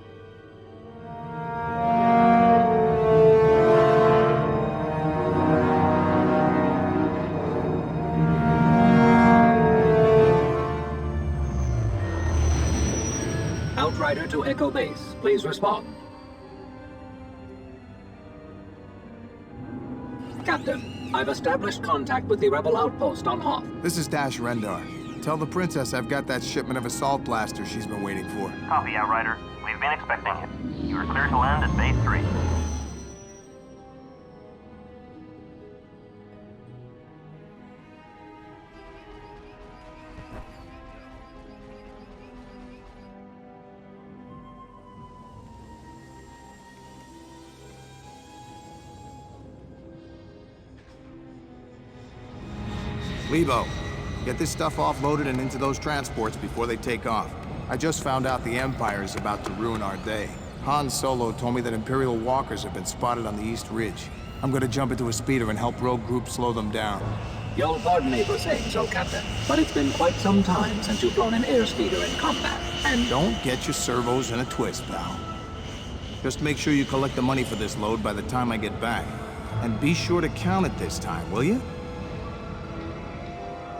Outrider to Echo Base, please respond. Captain, I've established contact with the rebel outpost on Hoth. This is Dash Rendar. Tell the Princess I've got that shipment of assault blasters she's been waiting for. Copy, Outrider. We've been expecting you. You are clear to land at Base 3. Lebo, get this stuff offloaded and into those transports before they take off. I just found out the Empire is about to ruin our day. Han Solo told me that Imperial walkers have been spotted on the East Ridge. I'm gonna jump into a speeder and help rogue groups slow them down. You'll pardon me for saying so, Captain, but it's been quite some time since you've flown an airspeeder in combat, and... Don't get your servos in a twist, pal. Just make sure you collect the money for this load by the time I get back. And be sure to count it this time, will you?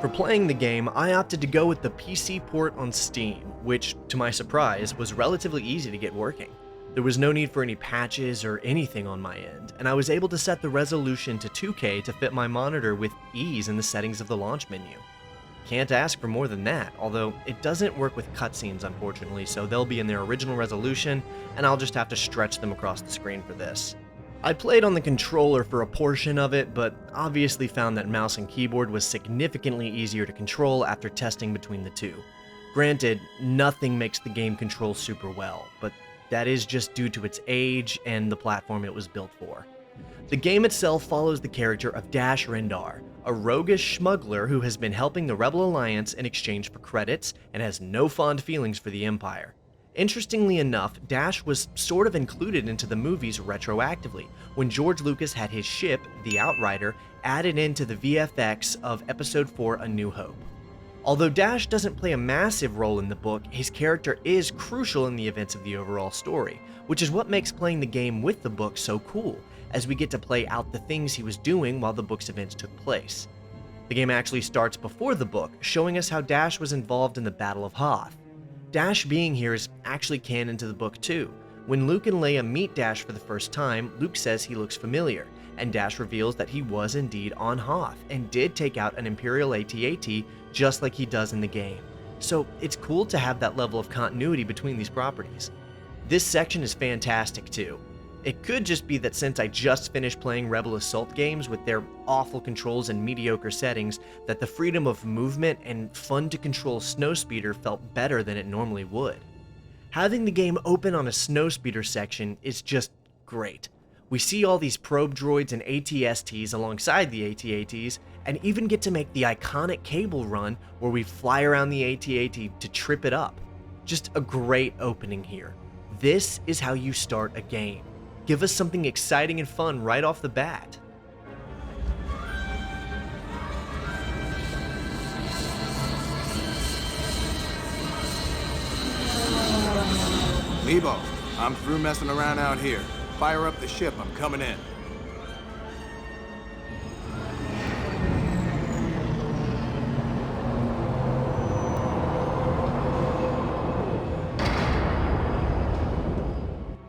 For playing the game, I opted to go with the PC port on Steam, which, to my surprise, was relatively easy to get working. There was no need for any patches or anything on my end, and I was able to set the resolution to 2K to fit my monitor with ease in the settings of the launch menu. Can't ask for more than that, although it doesn't work with cutscenes unfortunately, so they'll be in their original resolution, and I'll just have to stretch them across the screen for this. I played on the controller for a portion of it, but obviously found that mouse and keyboard was significantly easier to control after testing between the two. Granted, nothing makes the game control super well, but that is just due to its age and the platform it was built for. The game itself follows the character of Dash Rendar, a roguish smuggler who has been helping the Rebel Alliance in exchange for credits and has no fond feelings for the Empire. Interestingly enough, Dash was sort of included into the movies retroactively, when George Lucas had his ship, the Outrider, added into the VFX of Episode 4 A New Hope. Although Dash doesn't play a massive role in the book, his character is crucial in the events of the overall story, which is what makes playing the game with the book so cool, as we get to play out the things he was doing while the book's events took place. The game actually starts before the book, showing us how Dash was involved in the Battle of Hoth. Dash being here is actually canon to the book too. When Luke and Leia meet Dash for the first time, Luke says he looks familiar, and Dash reveals that he was indeed on Hoth and did take out an Imperial AT-AT just like he does in the game. So it's cool to have that level of continuity between these properties. This section is fantastic too. It could just be that since I just finished playing Rebel Assault games with their awful controls and mediocre settings, that the freedom of movement and fun to control snowspeeder felt better than it normally would. Having the game open on a snowspeeder section is just great. We see all these probe droids and AT-STs alongside the AT-ATs, and even get to make the iconic cable run where we fly around the AT-AT to trip it up. Just a great opening here. This is how you start a game. Give us something exciting and fun right off the bat. Lebo, I'm through messing around out here. Fire up the ship, I'm coming in.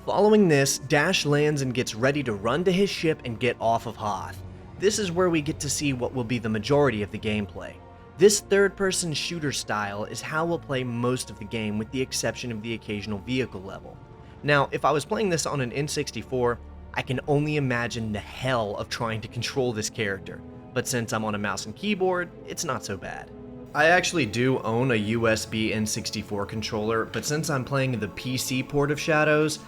Following this, Dash lands and gets ready to run to his ship and get off of Hoth. This is where we get to see what will be the majority of the gameplay. This third-person shooter style is how we'll play most of the game with the exception of the occasional vehicle level. Now, if I was playing this on an N64, I can only imagine the hell of trying to control this character, but since I'm on a mouse and keyboard, it's not so bad. I actually do own a USB N64 controller, but since I'm playing the PC port of Shadows,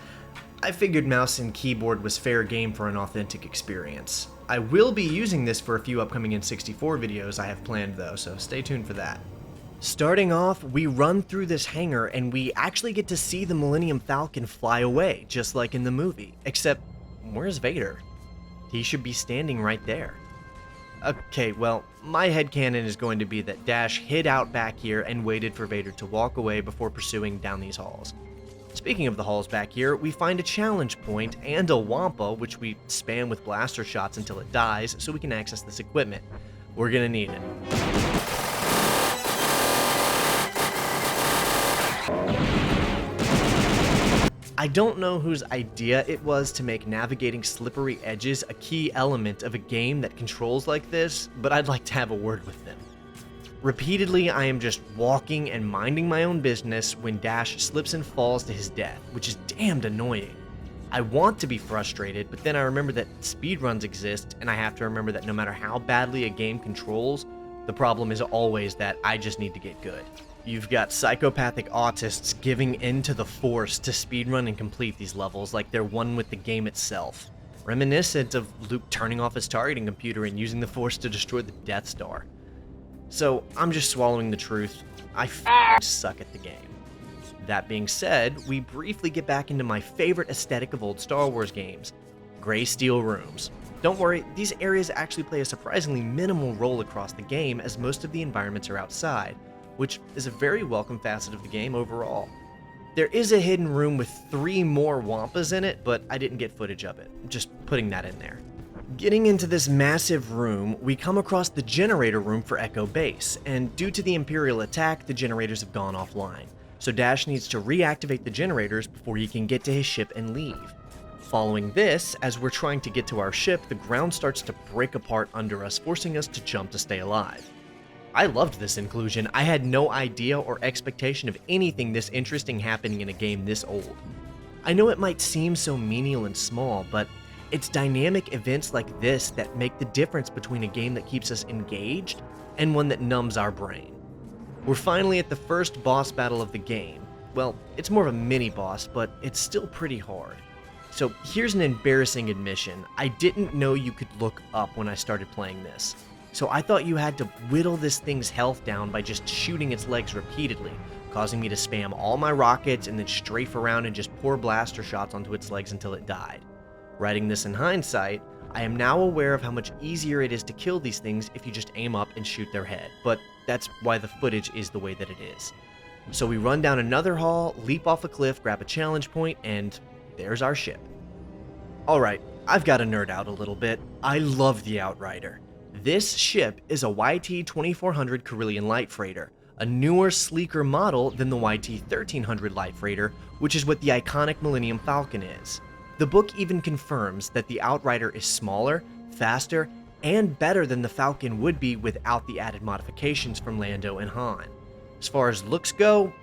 I figured mouse and keyboard was fair game for an authentic experience. I will be using this for a few upcoming N64 videos I have planned though, so stay tuned for that. Starting off, we run through this hangar and we actually get to see the Millennium Falcon fly away, just like in the movie. Except, where's Vader? He should be standing right there. Okay, well, my headcanon is going to be that Dash hid out back here and waited for Vader to walk away before pursuing down these halls. Speaking of the halls back here, we find a challenge point and a Wampa, which we spam with blaster shots until it dies so we can access this equipment. We're gonna need it. I don't know whose idea it was to make navigating slippery edges a key element of a game that controls like this, but I'd like to have a word with them. Repeatedly, I am just walking and minding my own business when Dash slips and falls to his death, which is damned annoying. I want to be frustrated, but then I remember that speedruns exist, and I have to remember that no matter how badly a game controls, the problem is always that I just need to get good. You've got psychopathic autists giving in to the force to speedrun and complete these levels like they're one with the game itself. Reminiscent of Luke turning off his targeting computer and using the force to destroy the Death Star. So, I'm just swallowing the truth. I suck at the game. That being said, we briefly get back into my favorite aesthetic of old Star Wars games, gray steel rooms. Don't worry, these areas actually play a surprisingly minimal role across the game as most of the environments are outside, which is a very welcome facet of the game overall. There is a hidden room with 3 more Wampas in it, but I didn't get footage of it. Just putting that in there. Getting into this massive room, we come across the generator room for Echo Base, and due to the Imperial attack, the generators have gone offline. So Dash needs to reactivate the generators before he can get to his ship and leave. Following this, as we're trying to get to our ship, the ground starts to break apart under us, forcing us to jump to stay alive. I loved this inclusion. I had no idea or expectation of anything this interesting happening in a game this old. I know it might seem so menial and small, but it's dynamic events like this that make the difference between a game that keeps us engaged and one that numbs our brain. We're finally at the first boss battle of the game. Well, it's more of a mini-boss, but it's still pretty hard. So here's an embarrassing admission. I didn't know you could look up when I started playing this. So I thought you had to whittle this thing's health down by just shooting its legs repeatedly, causing me to spam all my rockets and then strafe around and just pour blaster shots onto its legs until it died. Writing this in hindsight, I am now aware of how much easier it is to kill these things if you just aim up and shoot their head, but that's why the footage is the way that it is. So we run down another hall, leap off a cliff, grab a challenge point, and there's our ship. Alright, I've got to nerd out a little bit. I love the Outrider. This ship is a YT-2400 Carillion light freighter, a newer, sleeker model than the YT-1300 light freighter, which is what the iconic Millennium Falcon is. The book even confirms that the Outrider is smaller, faster, and better than the Falcon would be without the added modifications from Lando and Han. As far as looks go,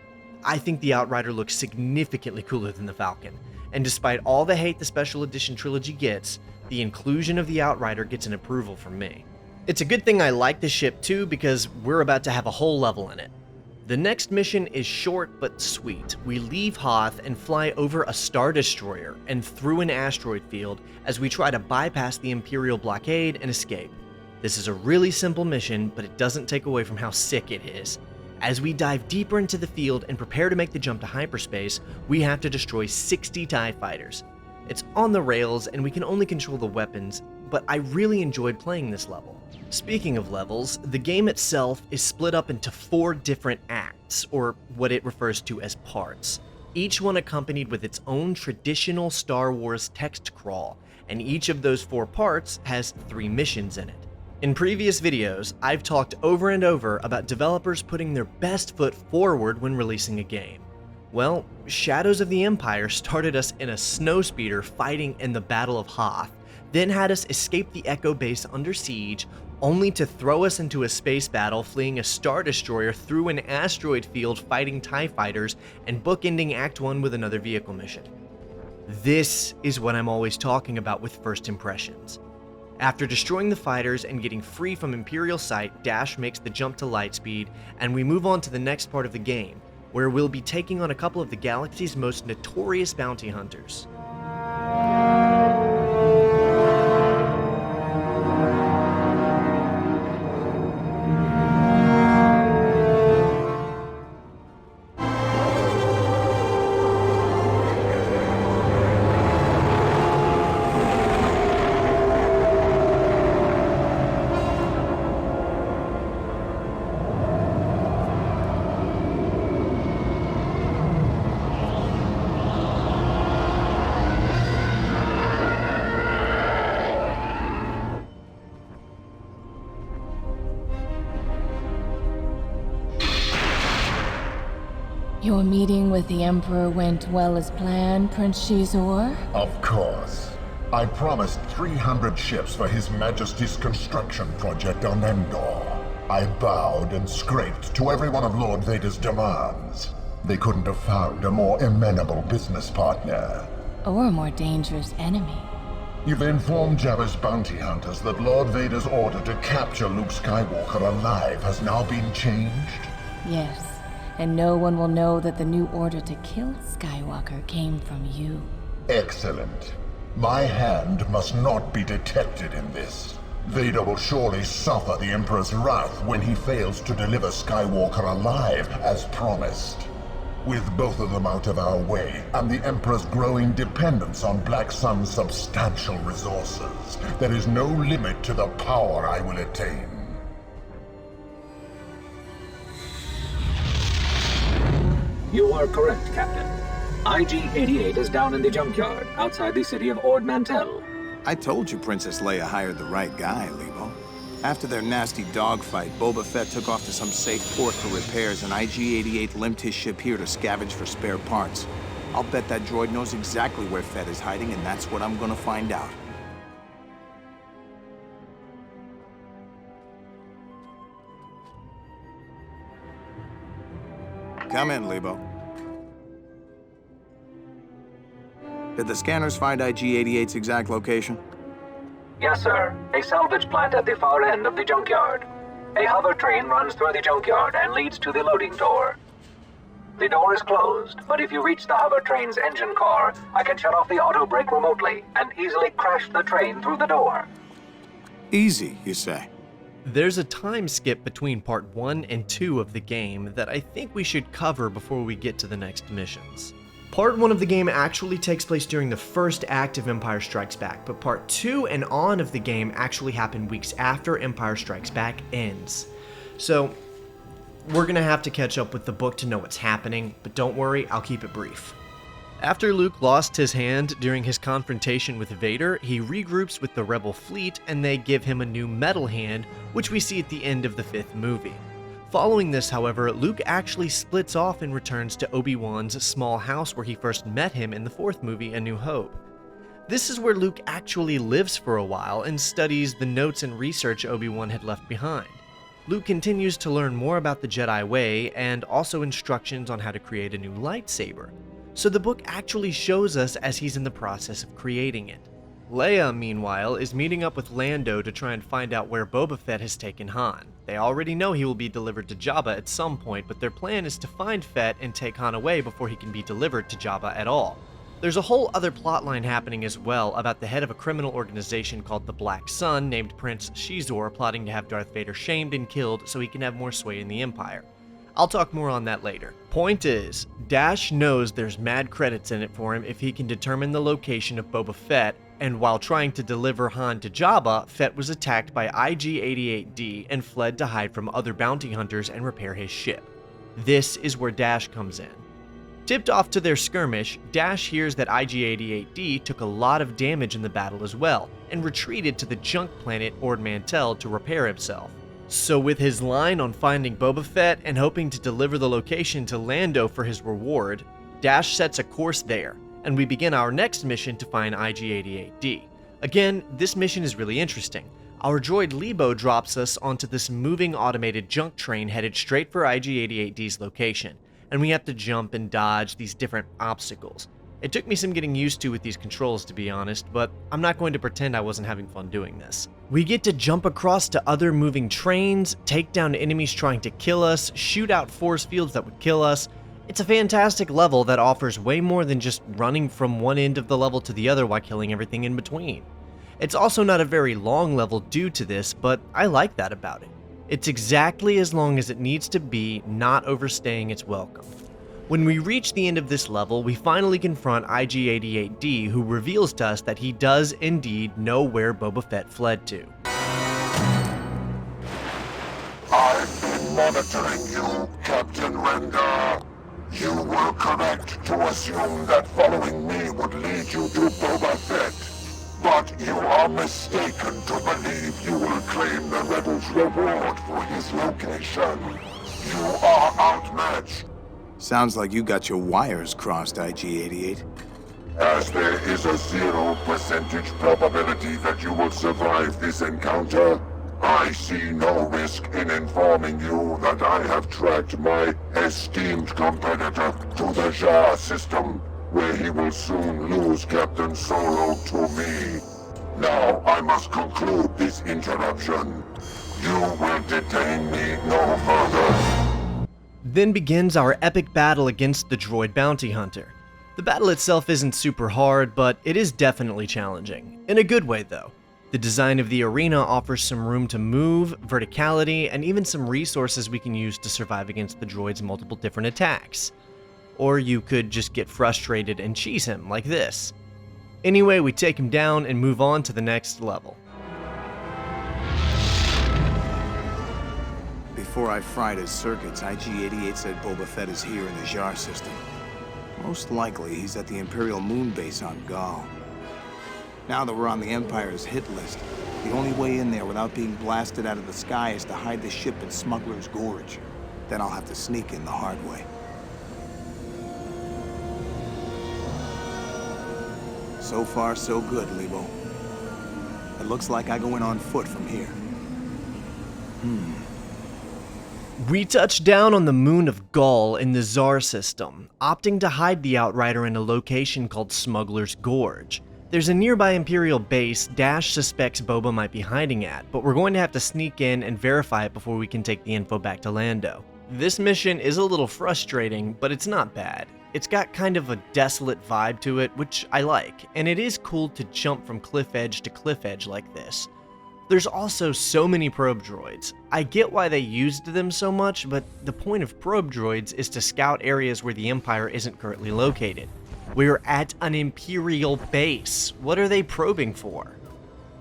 I think the Outrider looks significantly cooler than the Falcon, and despite all the hate the Special Edition trilogy gets, the inclusion of the Outrider gets an approval from me. It's a good thing I like the ship too, because we're about to have a whole level in it. The next mission is short but sweet. We leave Hoth and fly over a Star Destroyer and through an asteroid field as we try to bypass the Imperial blockade and escape. This is a really simple mission, but it doesn't take away from how sick it is. As we dive deeper into the field and prepare to make the jump to hyperspace, we have to destroy 60 TIE fighters. It's on the rails and we can only control the weapons, but I really enjoyed playing this level. Speaking of levels, the game itself is split up into 4 different acts, or what it refers to as parts. each one accompanied with its own traditional Star Wars text crawl, and each of those 4 parts has 3 missions in it. In previous videos, I've talked over and over about developers putting their best foot forward when releasing a game. Well, Shadows of the Empire started us in a snowspeeder fighting in the Battle of Hoth, then had us escape the Echo base under siege, only to throw us into a space battle fleeing a Star Destroyer through an asteroid field fighting TIE fighters, and bookending Act 1 with another vehicle mission. This is what I'm always talking about with first impressions. After destroying the fighters and getting free from Imperial sight, Dash makes the jump to lightspeed, and we move on to the next part of the game, where we'll be taking on a couple of the galaxy's most notorious bounty hunters. Your meeting with the Emperor went well as planned, Prince Shizor? Of course. I promised 300 ships for His Majesty's construction project on Endor. I bowed and scraped to every one of Lord Vader's demands. They couldn't have found a more amenable business partner. Or a more dangerous enemy. You've informed Jabba's bounty hunters that Lord Vader's order to capture Luke Skywalker alive has now been changed? Yes. And no one will know that the new order to kill Skywalker came from you. Excellent. My hand must not be detected in this. Vader will surely suffer the Emperor's wrath when he fails to deliver Skywalker alive, as promised. With both of them out of our way, and the Emperor's growing dependence on Black Sun's substantial resources, there is no limit to the power I will attain. You are correct, Captain. IG-88 is down in the junkyard, outside the city of Ord Mantell. I told you Princess Leia hired the right guy, Lebo. After their nasty dogfight, Boba Fett took off to some safe port for repairs, and IG-88 limped his ship here to scavenge for spare parts. I'll bet that droid knows exactly where Fett is hiding, and that's what I'm gonna find out. Come in, Lebo. Did the scanners find IG-88's exact location? Yes, sir. A salvage plant at the far end of the junkyard. A hover train runs through the junkyard and leads to the loading door. The door is closed, but if you reach the hover train's engine core, I can shut off the auto brake remotely and easily crash the train through the door. Easy, you say? There's a time skip between part 1 and 2 of the game that I think we should cover before we get to the next missions. Part 1 of the game actually takes place during the first act of Empire Strikes Back, but part 2 and on of the game actually happen weeks after Empire Strikes Back ends. So, we're gonna have to catch up with the book to know what's happening, but don't worry, I'll keep it brief. After Luke lost his hand during his confrontation with Vader, he regroups with the Rebel fleet and they give him a new metal hand, which we see at the end of the 5th movie. Following this, however, Luke actually splits off and returns to Obi-Wan's small house where he first met him in the 4th movie, A New Hope. This is where Luke actually lives for a while and studies the notes and research Obi-Wan had left behind. Luke continues to learn more about the Jedi way and also instructions on how to create a new lightsaber. So the book actually shows us as he's in the process of creating it. Leia, meanwhile, is meeting up with Lando to try and find out where Boba Fett has taken Han. They already know he will be delivered to Jabba at some point, but their plan is to find Fett and take Han away before he can be delivered to Jabba at all. There's a whole other plotline happening as well about the head of a criminal organization called the Black Sun named Prince Shizor plotting to have Darth Vader shamed and killed so he can have more sway in the Empire. I'll talk more on that later. Point is, Dash knows there's mad credits in it for him if he can determine the location of Boba Fett, and while trying to deliver Han to Jabba, Fett was attacked by IG-88D and fled to hide from other bounty hunters and repair his ship. This is where Dash comes in. Tipped off to their skirmish, Dash hears that IG-88D took a lot of damage in the battle as well, and retreated to the junk planet Ord Mantell to repair himself. So with his line on finding Boba Fett and hoping to deliver the location to Lando for his reward, Dash sets a course there, and we begin our next mission to find IG-88D. Again, this mission is really interesting. Our droid Lebo drops us onto this moving automated junk train headed straight for IG-88D's location, and we have to jump and dodge these different obstacles. It took me some getting used to with these controls, to be honest, but I'm not going to pretend I wasn't having fun doing this. We get to jump across to other moving trains, take down enemies trying to kill us, shoot out force fields that would kill us. It's a fantastic level that offers way more than just running from one end of the level to the other while killing everything in between. It's also not a very long level due to this, but I like that about it. It's exactly as long as it needs to be, not overstaying its welcome. When we reach the end of this level, we finally confront IG-88D, who reveals to us that he does indeed know where Boba Fett fled to. I've been monitoring you, Captain Renda. You were correct to assume that following me would lead you to Boba Fett. But you are mistaken to believe you will claim the Rebels' reward for his location. You are outmatched. Sounds like you got your wires crossed, IG-88. As there is a 0% probability that you will survive this encounter, I see no risk in informing you that I have tracked my esteemed competitor to the Jar system, where he will soon lose Captain Solo to me. Now I must conclude this interruption. You will detain me no further. Then begins our epic battle against the droid bounty hunter. The battle itself isn't super hard, but it is definitely challenging. In a good way though. The design of the arena offers some room to move, verticality, and even some resources we can use to survive against the droid's multiple different attacks. Or you could just get frustrated and cheese him like this. Anyway, we take him down and move on to the next level. Before I fried his circuits, IG-88 said Boba Fett is here in the Jar system. Most likely, he's at the Imperial moon base on Gaul. Now that we're on the Empire's hit list, the only way in there without being blasted out of the sky is to hide the ship in Smuggler's Gorge. Then I'll have to sneak in the hard way. So far, so good, Lebo. It looks like I go in on foot from here. We touch down on the moon of Gaul in the Tsar system, opting to hide the Outrider in a location called Smuggler's Gorge. There's a nearby Imperial base Dash suspects Boba might be hiding at, but we're going to have to sneak in and verify it before we can take the info back to Lando. This mission is a little frustrating, but it's not bad. It's got kind of a desolate vibe to it, which I like, and it is cool to jump from cliff edge to cliff edge like this. There's also so many probe droids. I get why they used them so much, but the point of probe droids is to scout areas where the Empire isn't currently located. We're at an Imperial base. What are they probing for?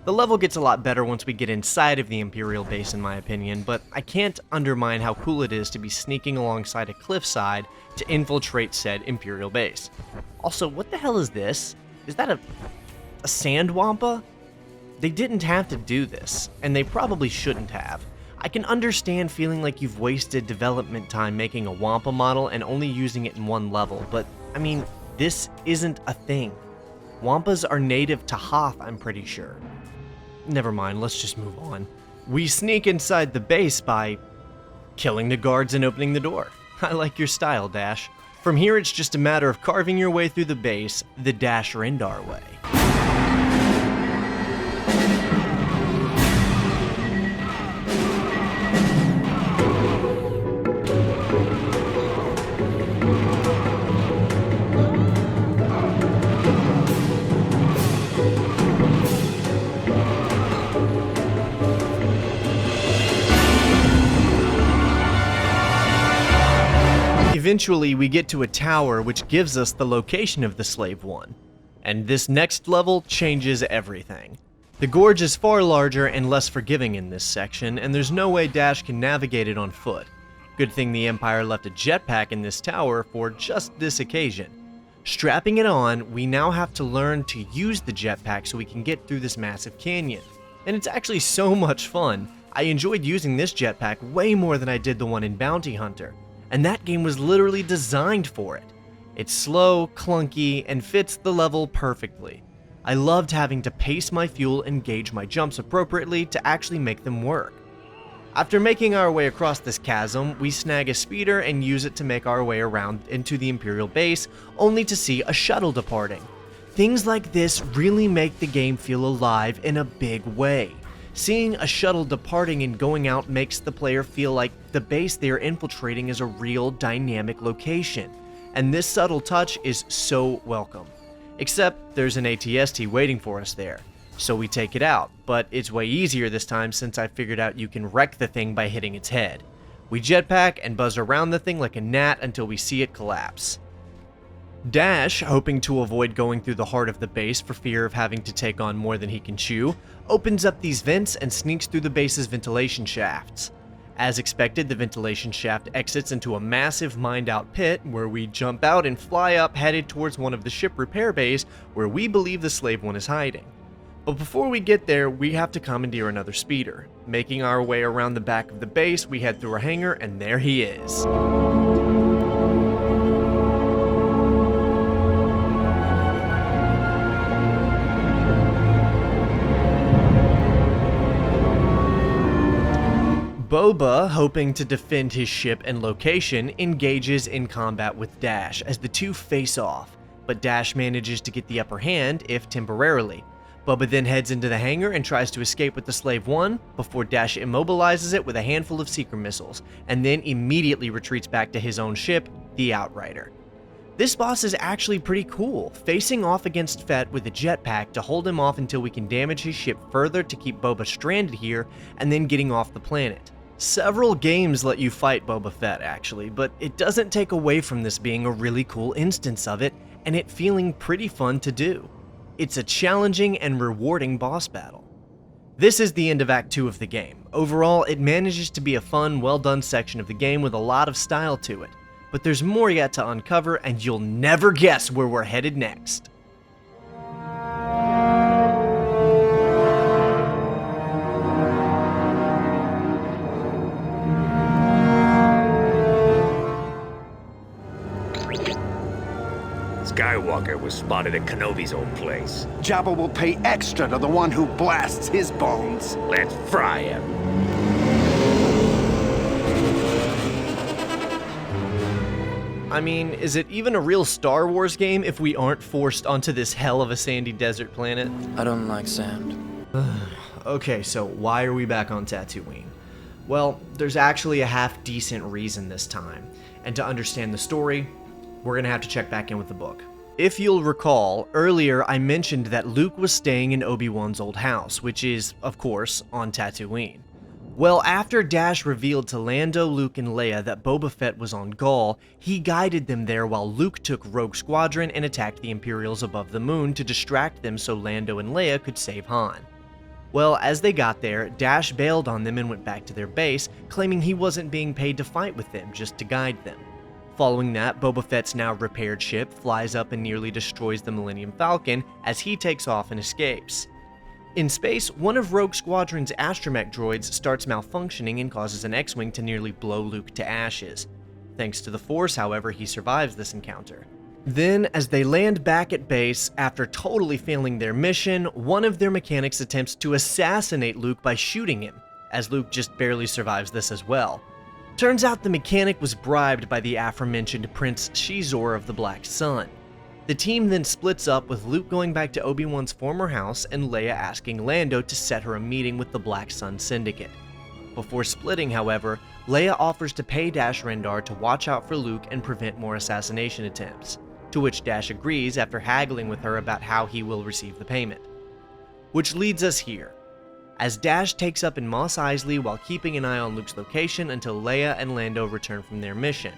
The level gets a lot better once we get inside of the Imperial base in my opinion, but I can't undermine how cool it is to be sneaking alongside a cliffside to infiltrate said Imperial base. Also, what the hell is this? Is that a sand wampa? They didn't have to do this, and they probably shouldn't have. I can understand feeling like you've wasted development time making a wampa model and only using it in one level, but I mean, this isn't a thing. Wampas are native to Hoth, I'm pretty sure. Never mind, let's just move on. We sneak inside the base by killing the guards and opening the door. I like your style, Dash. From here, it's just a matter of carving your way through the base, the Dash Rendar way. Eventually, we get to a tower which gives us the location of the Slave One. And this next level changes everything. The gorge is far larger and less forgiving in this section, and there's no way Dash can navigate it on foot. Good thing the Empire left a jetpack in this tower for just this occasion. Strapping it on, we now have to learn to use the jetpack so we can get through this massive canyon. And it's actually so much fun. I enjoyed using this jetpack way more than I did the one in Bounty Hunter, and that game was literally designed for it. It's slow, clunky, and fits the level perfectly. I loved having to pace my fuel and gauge my jumps appropriately to actually make them work. After making our way across this chasm, we snag a speeder and use it to make our way around into the Imperial base, only to see a shuttle departing. Things like this really make the game feel alive in a big way. Seeing a shuttle departing and going out makes the player feel like the base they are infiltrating is a real dynamic location, and this subtle touch is so welcome. Except there's an AT-ST waiting for us there, so we take it out, but it's way easier this time since I figured out you can wreck the thing by hitting its head. We jetpack and buzz around the thing like a gnat until we see it collapse. Dash, hoping to avoid going through the heart of the base for fear of having to take on more than he can chew, opens up these vents and sneaks through the base's ventilation shafts. As expected, the ventilation shaft exits into a massive mined-out pit where we jump out and fly up headed towards one of the ship repair bays where we believe the Slave One is hiding. But before we get there, we have to commandeer another speeder. Making our way around the back of the base, we head through a hangar and there he is. Boba, hoping to defend his ship and location, engages in combat with Dash as the two face off, but Dash manages to get the upper hand, if temporarily. Boba then heads into the hangar and tries to escape with the Slave One, before Dash immobilizes it with a handful of seeker missiles, and then immediately retreats back to his own ship, the Outrider. This boss is actually pretty cool, facing off against Fett with a jetpack to hold him off until we can damage his ship further to keep Boba stranded here, and then getting off the planet. Several games let you fight Boba Fett actually, but it doesn't take away from this being a really cool instance of it, and it feeling pretty fun to do. It's a challenging and rewarding boss battle. This is the end of Act 2 of the game. Overall, it manages to be a fun, well-done section of the game with a lot of style to it, but there's more yet to uncover, and you'll never guess where we're headed next. Skywalker was spotted at Kenobi's old place. Jabba will pay extra to the one who blasts his bones. Let's fry him. I mean, is it even a real Star Wars game if we aren't forced onto this hell of a sandy desert planet? I don't like sand. Okay, so why are we back on Tatooine? Well, there's actually a half-decent reason this time, and to understand the story, we're gonna have to check back in with the book. If you'll recall, earlier I mentioned that Luke was staying in Obi-Wan's old house, which is, of course, on Tatooine. Well, after Dash revealed to Lando, Luke, and Leia that Boba Fett was on Gaul, he guided them there while Luke took Rogue Squadron and attacked the Imperials above the moon to distract them so Lando and Leia could save Han. Well, as they got there, Dash bailed on them and went back to their base, claiming he wasn't being paid to fight with them, just to guide them. Following that, Boba Fett's now repaired ship flies up and nearly destroys the Millennium Falcon as he takes off and escapes. In space, one of Rogue Squadron's astromech droids starts malfunctioning and causes an X-Wing to nearly blow Luke to ashes. Thanks to the Force, however, he survives this encounter. Then, as they land back at base, after totally failing their mission, one of their mechanics attempts to assassinate Luke by shooting him, as Luke just barely survives this as well. Turns out the mechanic was bribed by the aforementioned Prince Shizor of the Black Sun. The team then splits up with Luke going back to Obi-Wan's former house and Leia asking Lando to set her a meeting with the Black Sun Syndicate. Before splitting, however, Leia offers to pay Dash Rendar to watch out for Luke and prevent more assassination attempts, to which Dash agrees after haggling with her about how he will receive the payment. Which leads us here, as Dash takes up in Mos Eisley while keeping an eye on Luke's location until Leia and Lando return from their mission.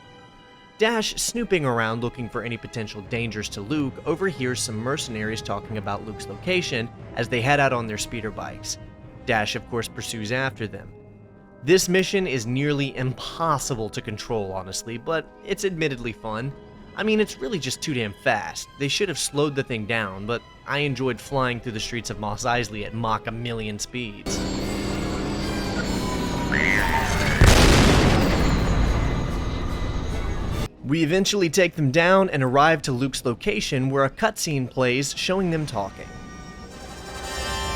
Dash, snooping around looking for any potential dangers to Luke, overhears some mercenaries talking about Luke's location as they head out on their speeder bikes. Dash, of course, pursues after them. This mission is nearly impossible to control, honestly, but it's admittedly fun. I mean, it's really just too damn fast. They should have slowed the thing down, but I enjoyed flying through the streets of Mos Eisley at Mach 1,000,000 speeds. We eventually take them down and arrive to Luke's location where a cutscene plays showing them talking.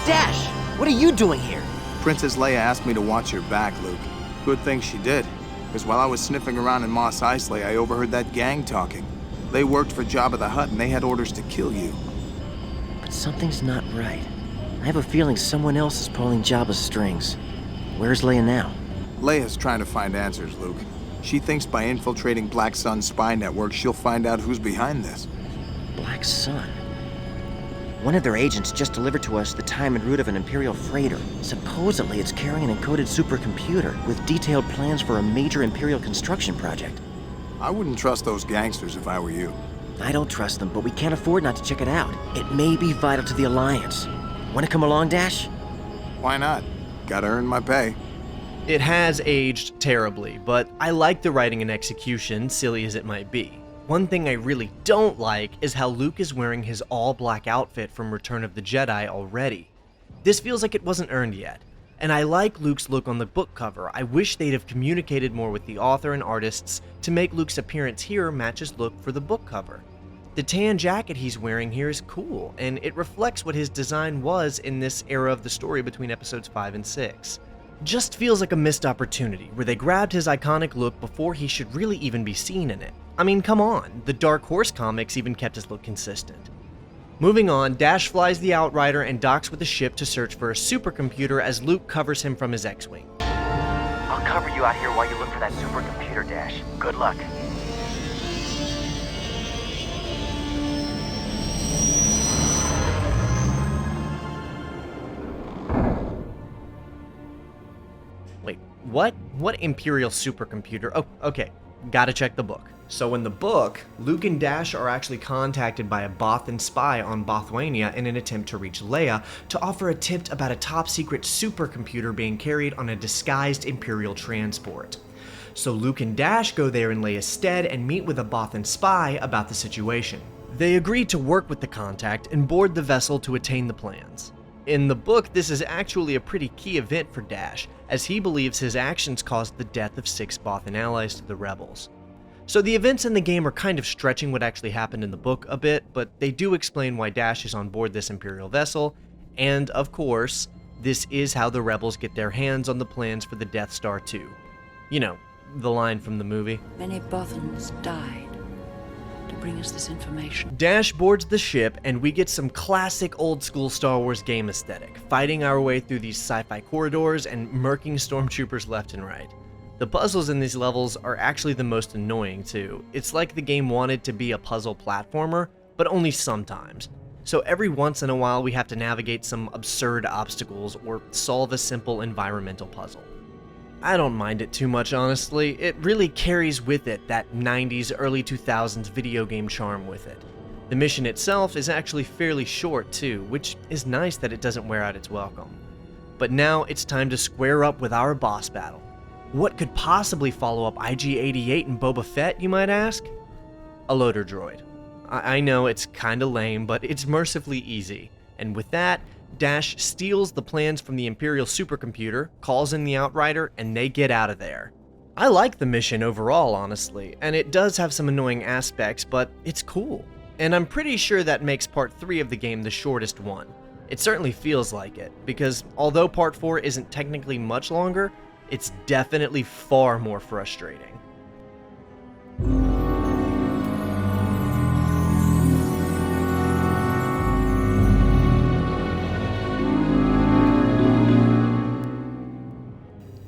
Dash, what are you doing here? Princess Leia asked me to watch your back, Luke. Good thing she did, because while I was sniffing around in Mos Eisley, I overheard that gang talking. They worked for Jabba the Hutt and they had orders to kill you. But something's not right. I have a feeling someone else is pulling Jabba's strings. Where's Leia now? Leia's trying to find answers, Luke. She thinks by infiltrating Black Sun's spy network, she'll find out who's behind this. Black Sun? One of their agents just delivered to us the time and route of an Imperial freighter. Supposedly, it's carrying an encoded supercomputer with detailed plans for a major Imperial construction project. I wouldn't trust those gangsters if I were you. I don't trust them, but we can't afford not to check it out. It may be vital to the Alliance. Want to come along, Dash? Why not? Gotta earn my pay. It has aged terribly, but I like the writing and execution, silly as it might be. One thing I really don't like is how Luke is wearing his all-black outfit from Return of the Jedi already. This feels like it wasn't earned yet, and I like Luke's look on the book cover. I wish they'd have communicated more with the author and artists to make Luke's appearance here match his look for the book cover. The tan jacket he's wearing here is cool, and it reflects what his design was in this era of the story between episodes 5 and 6. Just feels like a missed opportunity, where they grabbed his iconic look before he should really even be seen in it. I mean, come on, the Dark Horse comics even kept his look consistent. Moving on, Dash flies the Outrider and docks with the ship to search for a supercomputer as Luke covers him from his X-Wing. I'll cover you out here while you look for that supercomputer, Dash. Good luck. Wait, what? What Imperial supercomputer? Oh, okay. Gotta check the book. So in the book, Luke and Dash are actually contacted by a Bothan spy on Bothwania in an attempt to reach Leia to offer a tip about a top-secret supercomputer being carried on a disguised Imperial transport. So Luke and Dash go there in Leia's stead and meet with a Bothan spy about the situation. They agree to work with the contact and board the vessel to attain the plans. In the book, this is actually a pretty key event for Dash, as he believes his actions caused the death of 6 Bothan allies to the rebels. So the events in the game are kind of stretching what actually happened in the book a bit, but they do explain why Dash is on board this Imperial vessel, and of course, this is how the rebels get their hands on the plans for the Death Star 2. You know, the line from the movie. Many Bothans died to bring us this information. Dash boards the ship, and we get some classic old-school Star Wars game aesthetic, fighting our way through these sci-fi corridors and murking stormtroopers left and right. The puzzles in these levels are actually the most annoying too. It's like the game wanted to be a puzzle platformer, but only sometimes. So every once in a while we have to navigate some absurd obstacles or solve a simple environmental puzzle. I don't mind it too much, honestly. It really carries with it that 90s, early 2000s video game charm with it. The mission itself is actually fairly short too, which is nice that it doesn't wear out its welcome. But now it's time to square up with our boss battle. What could possibly follow up IG-88 and Boba Fett, you might ask? A loader droid. I know it's kinda lame, but it's mercifully easy. And with that, Dash steals the plans from the Imperial supercomputer, calls in the Outrider, and they get out of there. I like the mission overall, honestly, and it does have some annoying aspects, but it's cool. And I'm pretty sure that makes Part 3 of the game the shortest one. It certainly feels like it, because although Part 4 isn't technically much longer, it's definitely far more frustrating.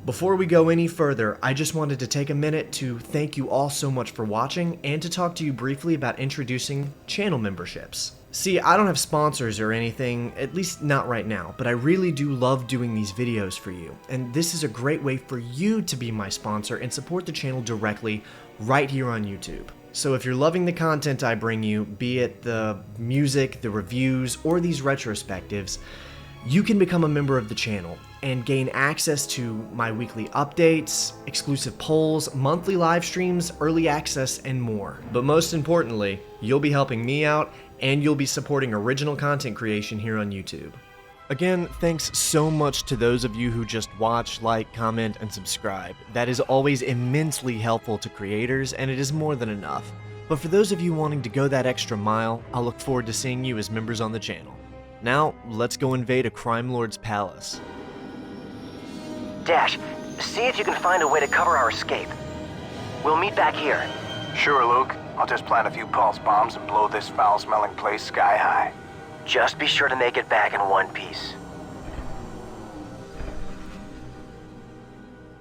Before we go any further, I just wanted to take a minute to thank you all so much for watching and to talk to you briefly about introducing channel memberships. See, I don't have sponsors or anything, at least not right now, but I really do love doing these videos for you, and this is a great way for you to be my sponsor and support the channel directly right here on YouTube. So if you're loving the content I bring you, be it the music, the reviews, or these retrospectives, you can become a member of the channel. and gain access to my weekly updates, exclusive polls, monthly live streams, early access, and more. But most importantly, you'll be helping me out, and you'll be supporting original content creation here on YouTube. Again, thanks so much to those of you who just watch, like, comment, and subscribe. That is always immensely helpful to creators, and it is more than enough. But for those of you wanting to go that extra mile, I'll look forward to seeing you as members on the channel. Now, let's go invade a crime lord's palace. Dash, see if you can find a way to cover our escape. We'll meet back here. Sure, Luke. I'll just plant a few pulse bombs and blow this foul-smelling place sky high. Just be sure to make it back in one piece.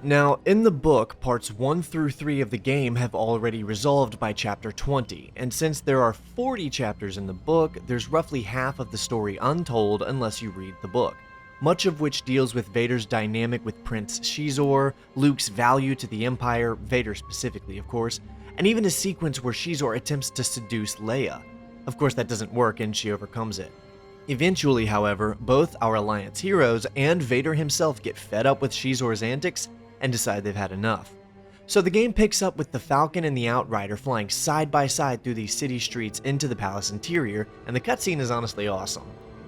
Now, in the book, parts 1 through 3 of the game have already resolved by chapter 20, and since there are 40 chapters in the book, there's roughly half of the story untold unless you read the book, much of which deals with Vader's dynamic with Prince Shizor, Luke's value to the Empire, Vader specifically of course, and even a sequence where Shizor attempts to seduce Leia. Of course that doesn't work and she overcomes it. Eventually, however, both our Alliance heroes and Vader himself get fed up with Shizor's antics and decide they've had enough. So the game picks up with the Falcon and the Outrider flying side by side through these city streets into the palace interior, and the cutscene is honestly awesome.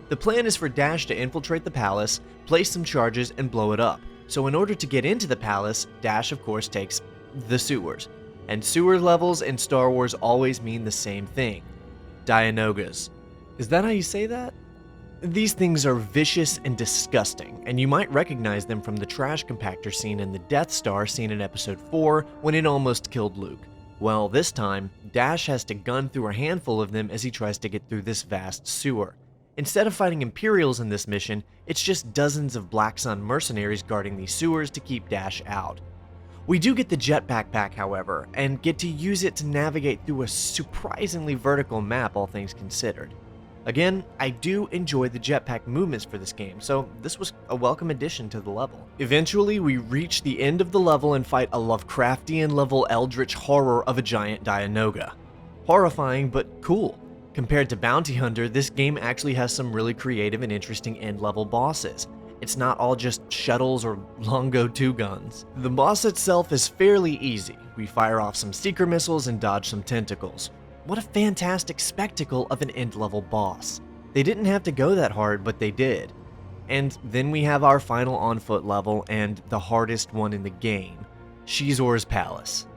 The plan is for Dash to infiltrate the palace, place some charges, and blow it up. So in order to get into the palace, Dash of course takes the sewers. And sewer levels in Star Wars always mean the same thing. Dianogas. Is that how you say that? These things are vicious and disgusting, and you might recognize them from the trash compactor scene in the Death Star seen in episode 4 when it almost killed Luke. Well, this time, Dash has to gun through a handful of them as he tries to get through this vast sewer. Instead of fighting Imperials in this mission, it's just dozens of Black Sun mercenaries guarding these sewers to keep Dash out. We do get the jetpack pack, however, and get to use it to navigate through a surprisingly vertical map, all things considered. Again, I do enjoy the jetpack movements for this game, so this was a welcome addition to the level. Eventually, we reach the end of the level and fight a Lovecraftian-level eldritch horror of a giant Dianoga. Horrifying, but cool. Compared to Bounty Hunter, this game actually has some really creative and interesting end-level bosses. It's not all just shuttles or Longo 2 guns. The boss itself is fairly easy. We fire off some seeker missiles and dodge some tentacles. What a fantastic spectacle of an end-level boss. They didn't have to go that hard, but they did. And then we have our final on-foot level and the hardest one in the game, Shizor's Palace.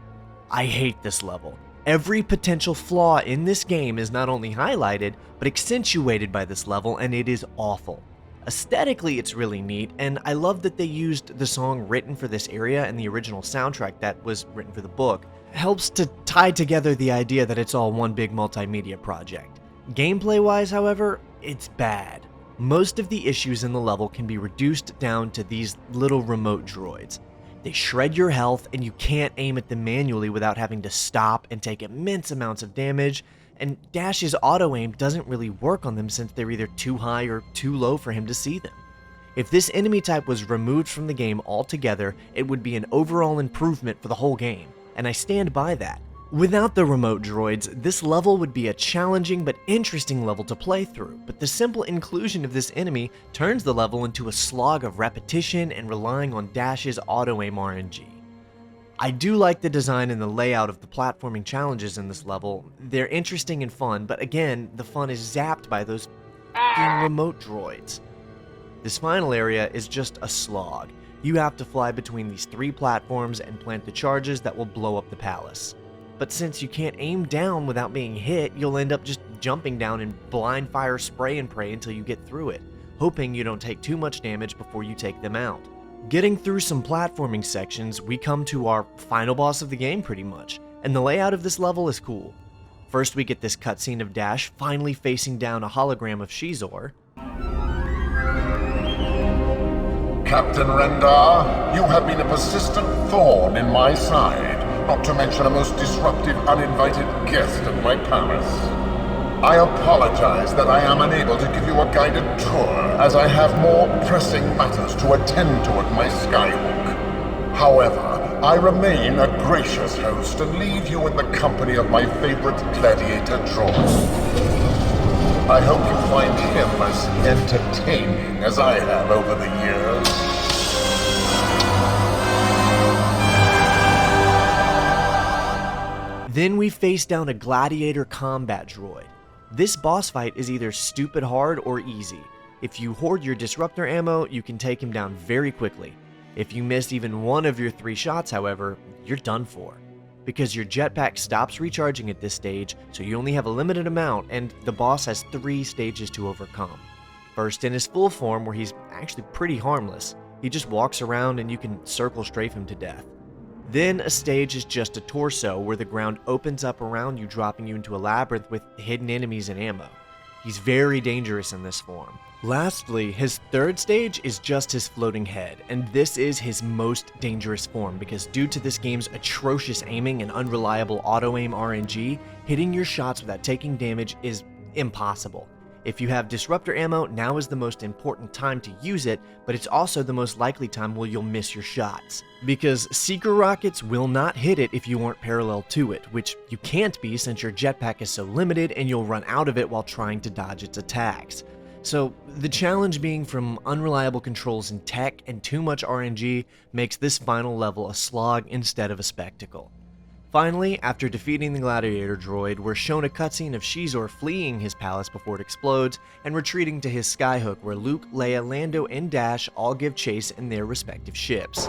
I hate this level. Every potential flaw in this game is not only highlighted, but accentuated by this level, and it is awful. Aesthetically, it's really neat, and I love that they used the song written for this area and the original soundtrack that was written for the book. Helps to tie together the idea that it's all one big multimedia project. Gameplay-wise, however, it's bad. Most of the issues in the level can be reduced down to these little remote droids. They shred your health, and you can't aim at them manually without having to stop and take immense amounts of damage, and Dash's auto-aim doesn't really work on them since they're either too high or too low for him to see them. If this enemy type was removed from the game altogether, it would be an overall improvement for the whole game, and I stand by that. Without the remote droids, this level would be a challenging but interesting level to play through, but the simple inclusion of this enemy turns the level into a slog of repetition and relying on Dash's auto-aim RNG. I do like the design and the layout of the platforming challenges in this level. They're interesting and fun, but again, the fun is zapped by those f***ing remote droids. This final area is just a slog. You have to fly between these 3 platforms and plant the charges that will blow up the palace. But since you can't aim down without being hit, you'll end up just jumping down and blind fire spray and pray until you get through it, hoping you don't take too much damage before you take them out. Getting through some platforming sections, we come to our final boss of the game pretty much, and the layout of this level is cool. First we get this cutscene of Dash finally facing down a hologram of Shizor. Captain Rendar, you have been a persistent thorn in my side, not to mention a most disruptive, uninvited guest at my palace. I apologize that I am unable to give you a guided tour, as I have more pressing matters to attend to at my skywalk. However, I remain a gracious host and leave you in the company of my favorite gladiator droid. I hope you find him as entertaining as I have over the years. Then we face down a gladiator combat droid. This boss fight is either stupid hard or easy. If you hoard your disruptor ammo, you can take him down very quickly. If you miss even one of your 3 shots, however, you're done for. Because your jetpack stops recharging at this stage, so you only have a limited amount, and the boss has 3 stages to overcome. First in his full form, where he's actually pretty harmless. He just walks around and you can circle strafe him to death. Then a stage is just a torso, where the ground opens up around you, dropping you into a labyrinth with hidden enemies and ammo. He's very dangerous in this form. Lastly, his 3rd stage is just his floating head, and this is his most dangerous form because due to this game's atrocious aiming and unreliable auto-aim RNG, hitting your shots without taking damage is impossible. If you have disruptor ammo, now is the most important time to use it, but it's also the most likely time where you'll miss your shots. Because seeker rockets will not hit it if you aren't parallel to it, which you can't be since your jetpack is so limited and you'll run out of it while trying to dodge its attacks. So the challenge being from unreliable controls in tech and too much RNG makes this final level a slog instead of a spectacle. Finally, after defeating the gladiator droid, we're shown a cutscene of Shizor fleeing his palace before it explodes and retreating to his skyhook where Luke, Leia, Lando, and Dash all give chase in their respective ships.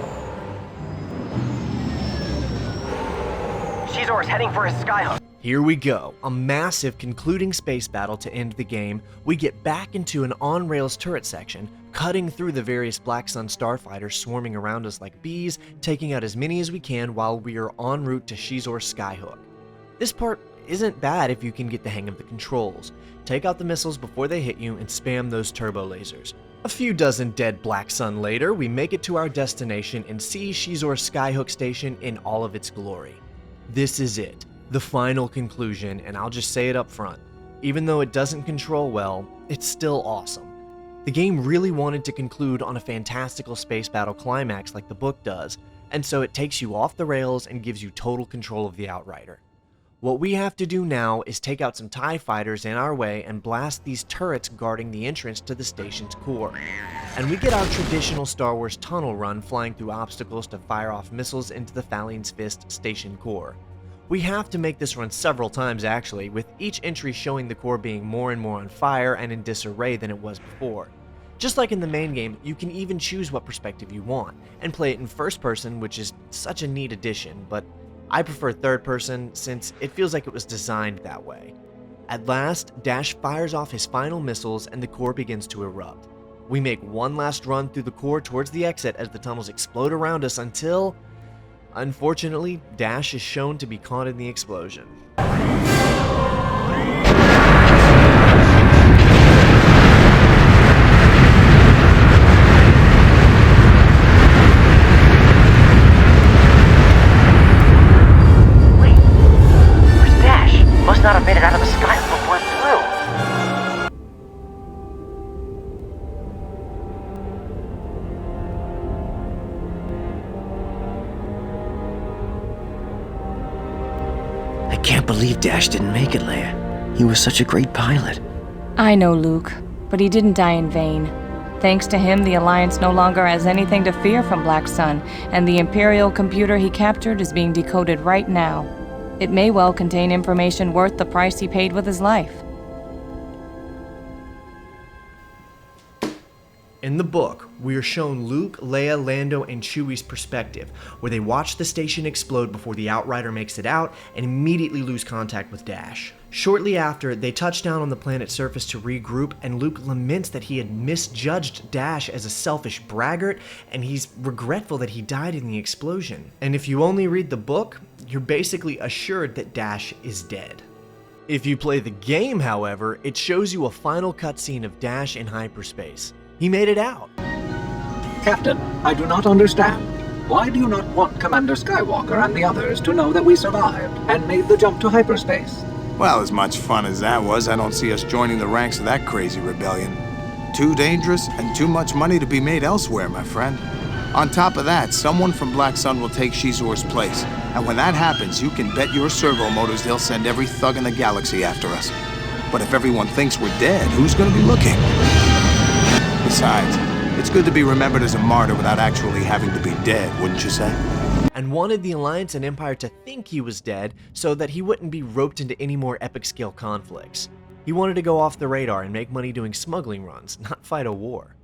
Shizor is heading for his skyhook. Here we go, a massive concluding space battle to end the game. We get back into an on-rails turret section, cutting through the various Black Sun starfighters swarming around us like bees, taking out as many as we can while we are en route to Shizor's skyhook. This part isn't bad if you can get the hang of the controls. Take out the missiles before they hit you and spam those turbo lasers. A few dozen dead Black Sun later, we make it to our destination and see Shizor's skyhook station in all of its glory. This is it. The final conclusion, and I'll just say it up front. Even though it doesn't control well, it's still awesome. The game really wanted to conclude on a fantastical space battle climax like the book does, and so it takes you off the rails and gives you total control of the Outrider. What we have to do now is take out some TIE fighters in our way and blast these turrets guarding the entrance to the station's core. And we get our traditional Star Wars tunnel run flying through obstacles to fire off missiles into the Thalian's Fist station core. We have to make this run several times actually, with each entry showing the core being more and more on fire and in disarray than it was before. Just like in the main game, you can even choose what perspective you want, and play it in first person, which is such a neat addition, but I prefer third person since it feels like it was designed that way. At last, Dash fires off his final missiles and the core begins to erupt. We make one last run through the core towards the exit as the tunnels explode around us until... unfortunately, Dash is shown to be caught in the explosion. Wait, where's Dash? Must not have made it out of the sky before it flew. I can't believe Dash didn't make it, Leia. He was such a great pilot. I know, Luke, but he didn't die in vain. Thanks to him, the Alliance no longer has anything to fear from Black Sun, and the Imperial computer he captured is being decoded right now. It may well contain information worth the price he paid with his life. In the book, we are shown Luke, Leia, Lando, and Chewie's perspective, where they watch the station explode before the Outrider makes it out and immediately lose contact with Dash. Shortly after, they touch down on the planet's surface to regroup, and Luke laments that he had misjudged Dash as a selfish braggart, and he's regretful that he died in the explosion. And if you only read the book, you're basically assured that Dash is dead. If you play the game, however, it shows you a final cutscene of Dash in hyperspace. He made it out. Captain, I do not understand. Why do you not want Commander Skywalker and the others to know that we survived and made the jump to hyperspace? Well, as much fun as that was, I don't see us joining the ranks of that crazy rebellion. Too dangerous and too much money to be made elsewhere, my friend. On top of that, someone from Black Sun will take Shizor's place. And when that happens, you can bet your servo motors they'll send every thug in the galaxy after us. But if everyone thinks we're dead, who's gonna be looking? Besides, it's good to be remembered as a martyr without actually having to be dead, wouldn't you say? and wanted the Alliance and Empire to think he was dead so that he wouldn't be roped into any more epic-scale conflicts. He wanted to go off the radar and make money doing smuggling runs, not fight a war.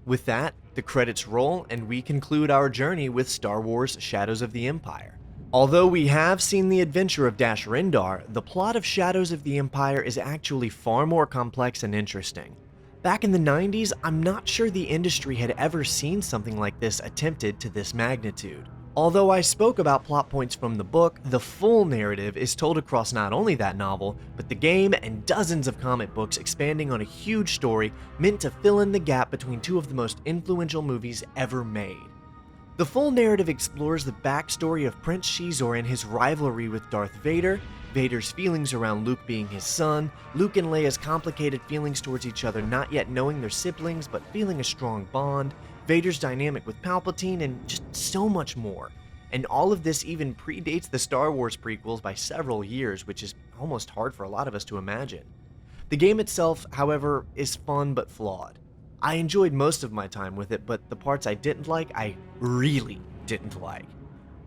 With that, the credits roll and we conclude our journey with Star Wars Shadows of the Empire. Although we have seen the adventure of Dash Rendar, the plot of Shadows of the Empire is actually far more complex and interesting. Back in the 90s, I'm not sure the industry had ever seen something like this attempted to this magnitude. Although I spoke about plot points from the book, the full narrative is told across not only that novel, but the game and dozens of comic books expanding on a huge story meant to fill in the gap between two of the most influential movies ever made. The full narrative explores the backstory of Prince Shizor and his rivalry with Darth Vader, Vader's feelings around Luke being his son, Luke and Leia's complicated feelings towards each other not yet knowing they're siblings but feeling a strong bond, Vader's dynamic with Palpatine, and just so much more. And all of this even predates the Star Wars prequels by several years, which is almost hard for a lot of us to imagine. The game itself, however, is fun but flawed. I enjoyed most of my time with it, but the parts I didn't like, I really didn't like.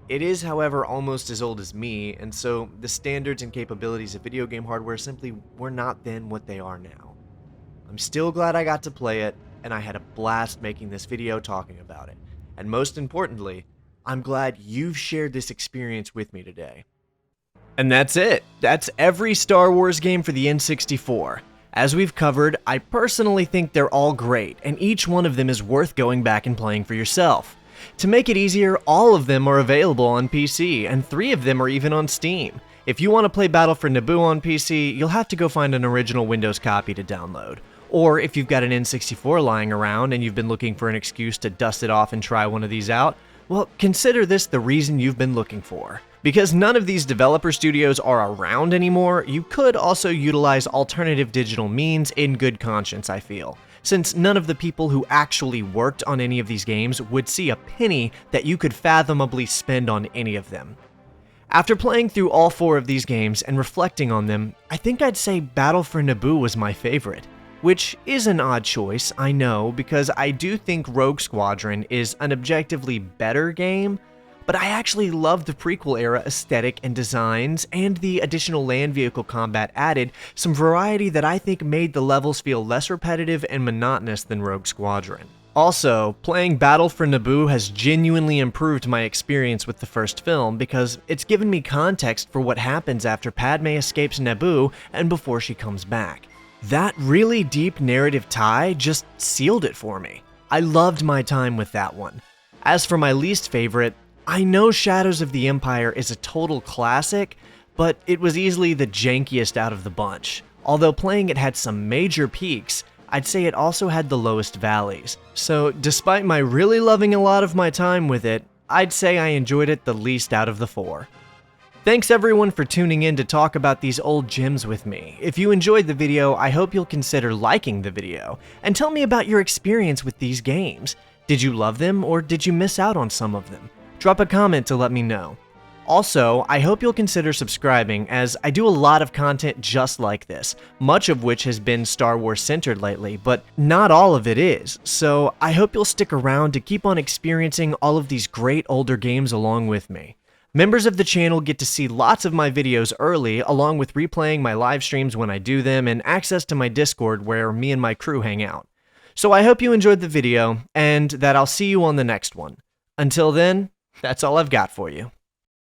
It is, however, almost as old as me, and so the standards and capabilities of video game hardware simply were not then what they are now. I'm still glad I got to play it, and I had a blast making this video talking about it. And most importantly, I'm glad you've shared this experience with me today. And that's it. That's every Star Wars game for the N64. As we've covered, I personally think they're all great, and each one of them is worth going back and playing for yourself. To make it easier, all of them are available on PC, and 3 of them are even on Steam. If you want to play Battle for Naboo on PC, you'll have to go find an original Windows copy to download. Or if you've got an N64 lying around and you've been looking for an excuse to dust it off and try one of these out, well, consider this the reason you've been looking for. Because none of these developer studios are around anymore, you could also utilize alternative digital means in good conscience, I feel, since none of the people who actually worked on any of these games would see a penny that you could fathomably spend on any of them. After playing through all 4 of these games and reflecting on them, I think I'd say Battle for Naboo was my favorite. Which is an odd choice, I know, because I do think Rogue Squadron is an objectively better game, but I actually love the prequel era aesthetic and designs, and the additional land vehicle combat added some variety that I think made the levels feel less repetitive and monotonous than Rogue Squadron. Also, playing Battle for Naboo has genuinely improved my experience with the first film because it's given me context for what happens after Padme escapes Naboo and before she comes back. That really deep narrative tie just sealed it for me. I loved my time with that one. As for my least favorite, I know Shadows of the Empire is a total classic, but it was easily the jankiest out of the bunch. Although playing it had some major peaks, I'd say it also had the lowest valleys. So despite my really loving a lot of my time with it, I'd say I enjoyed it the least out of the 4. Thanks everyone for tuning in to talk about these old gems with me. If you enjoyed the video, I hope you'll consider liking the video, and tell me about your experience with these games. Did you love them, or did you miss out on some of them? Drop a comment to let me know. Also, I hope you'll consider subscribing, as I do a lot of content just like this, much of which has been Star Wars centered lately, but not all of it is, so I hope you'll stick around to keep on experiencing all of these great older games along with me. Members of the channel get to see lots of my videos early, along with replaying my live streams when I do them, and access to my Discord where me and my crew hang out. So I hope you enjoyed the video, and that I'll see you on the next one. Until then, that's all I've got for you.